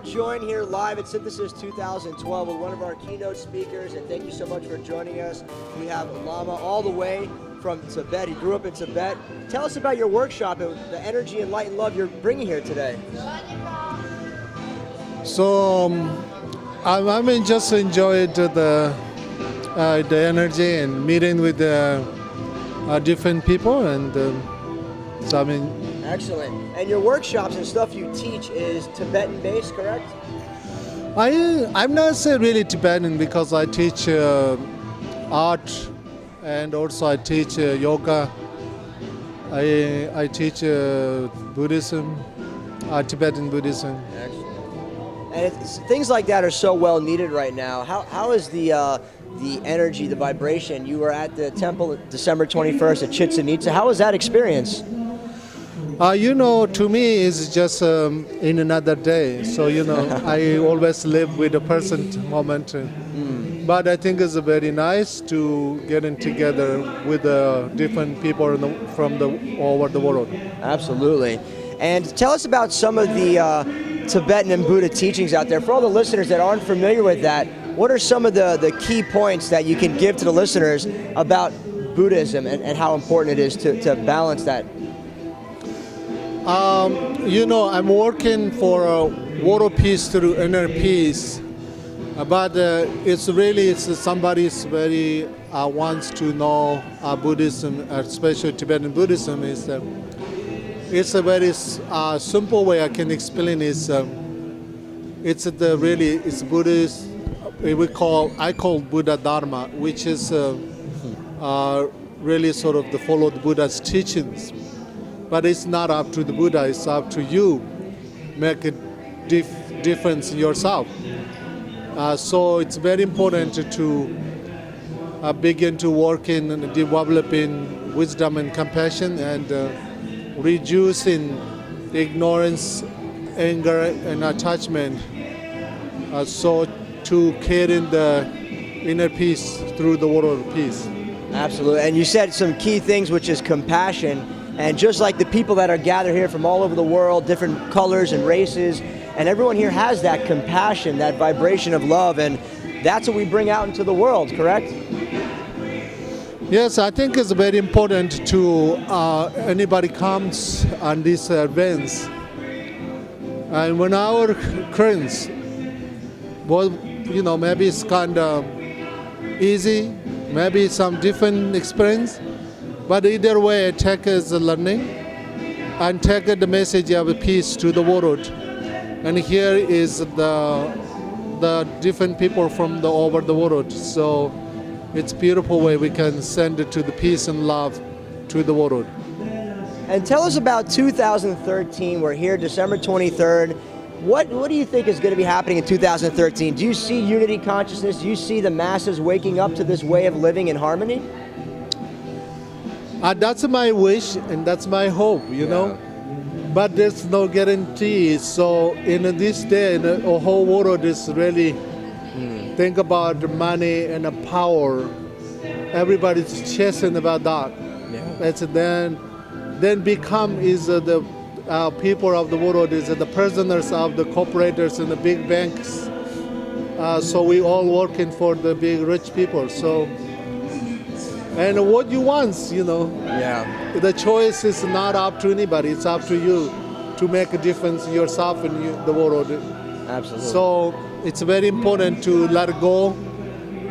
Joined here live at Synthesis 2012 with one of our keynote speakers, and thank you so much for joining us. We have Lama all the way from Tibet. He grew up in Tibet. Tell us about your workshop and the energy and light and love you're bringing here today. So I just enjoyed the energy and meeting with different people, and so Excellent. And your workshops and stuff you teach is Tibetan-based, correct? I'm not saying really Tibetan because I teach art, and also I teach yoga. I teach Buddhism, Tibetan Buddhism. Excellent. And things like that are so well needed right now. How is the energy, the vibration? You were at the temple December 21st at Chichen Itza. How was that experience? To me, it's just in another day. So, I always live with the present moment. But I think it's very nice to get in together with different people from over the world. Absolutely. And tell us about some of the Tibetan and Buddha teachings out there. For all the listeners that aren't familiar with that, what are some of the key points that you can give to the listeners about Buddhism and how important it is to balance that? I'm working for world peace through inner peace, but it's somebody's very wants to know Buddhism, especially Tibetan Buddhism. It's a very simple way I can explain. It's Buddhist. I call Buddha Dharma, which is really sort of the follow the Buddha's teachings. But it's not up to the Buddha, it's up to you. Make a difference in yourself. So it's very important to begin to work in developing wisdom and compassion and reducing ignorance, anger, and attachment. So to carry the inner peace through the world of peace. Absolutely. And you said some key things, which is compassion. And just like the people that are gathered here from all over the world, different colors and races, and everyone here has that compassion, that vibration of love, and that's what we bring out into the world, correct? Yes, I think it's very important to anybody comes on these events. And when our currents, maybe it's kind of easy, maybe some different experience. But either way, take as a learning and take the message of peace to the world. And here is the different people from over the world. So it's a beautiful way we can send it to the peace and love to the world. And tell us about 2013. We're here December 23rd. What do you think is going to be happening in 2013? Do you see unity consciousness? Do you see the masses waking up to this way of living in harmony? That's my wish and that's my hope, know. But there's no guarantee. So in this day, the whole world is really think about the money and the power. Everybody's chasing about that. That's then become the people of the world is the prisoners of the corporators and the big banks. So we all working for the big rich people. So. And what you want, the choice is not up to anybody. It's up to you to make a difference in yourself and the world. Absolutely. So it's very important to let go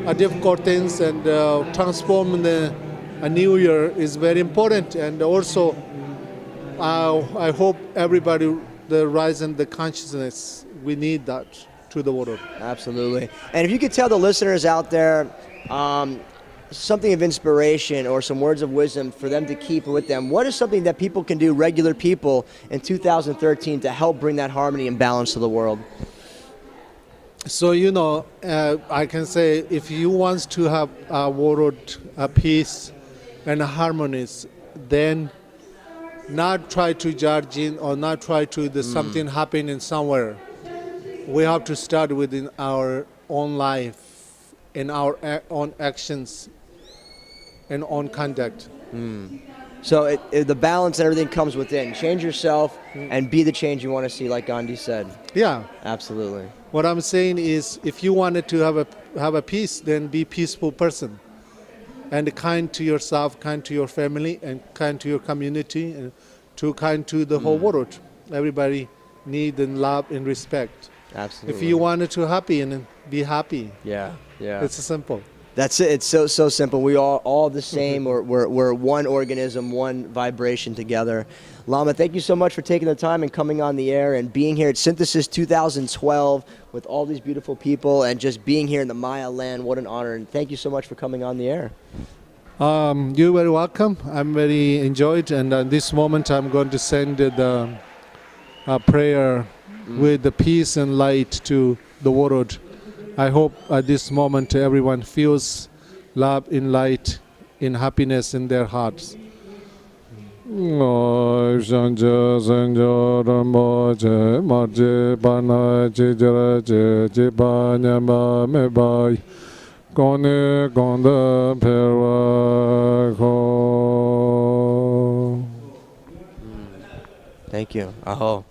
of difficult things and transform a new year is very important. And also, I hope everybody rise in the consciousness. We need that to the world. Absolutely. And if you could tell the listeners out there, something of inspiration or some words of wisdom for them to keep with them. What is something that people can do, regular people, in 2013 to help bring that harmony and balance to the world? So, I can say if you want to have a world peace and harmonies, then not try to judge in or not try to something happening somewhere. We have to start within our own life in our own actions and own conduct. So the balance and everything comes within. Change yourself and be the change you want to see, like Gandhi said. Yeah. Absolutely. What I'm saying is, if you wanted to have a peace, then be a peaceful person, and kind to yourself, kind to your family, and kind to your community, and kind to the whole world. Everybody need and love and respect. Absolutely. If you wanted to happy, and be happy. Yeah. It's simple. That's it. It's so simple. We are all the same. We're one organism, one vibration together. Lama, thank you so much for taking the time and coming on the air and being here at Synthesis 2012 with all these beautiful people and just being here in the Maya land. What an honor. And thank you so much for coming on the air. You're very welcome. I'm very enjoyed. And at this moment, I'm going to send the prayer with the peace and light to the world. I hope at this moment everyone feels love in light, in happiness in their hearts. Thank you. Aho.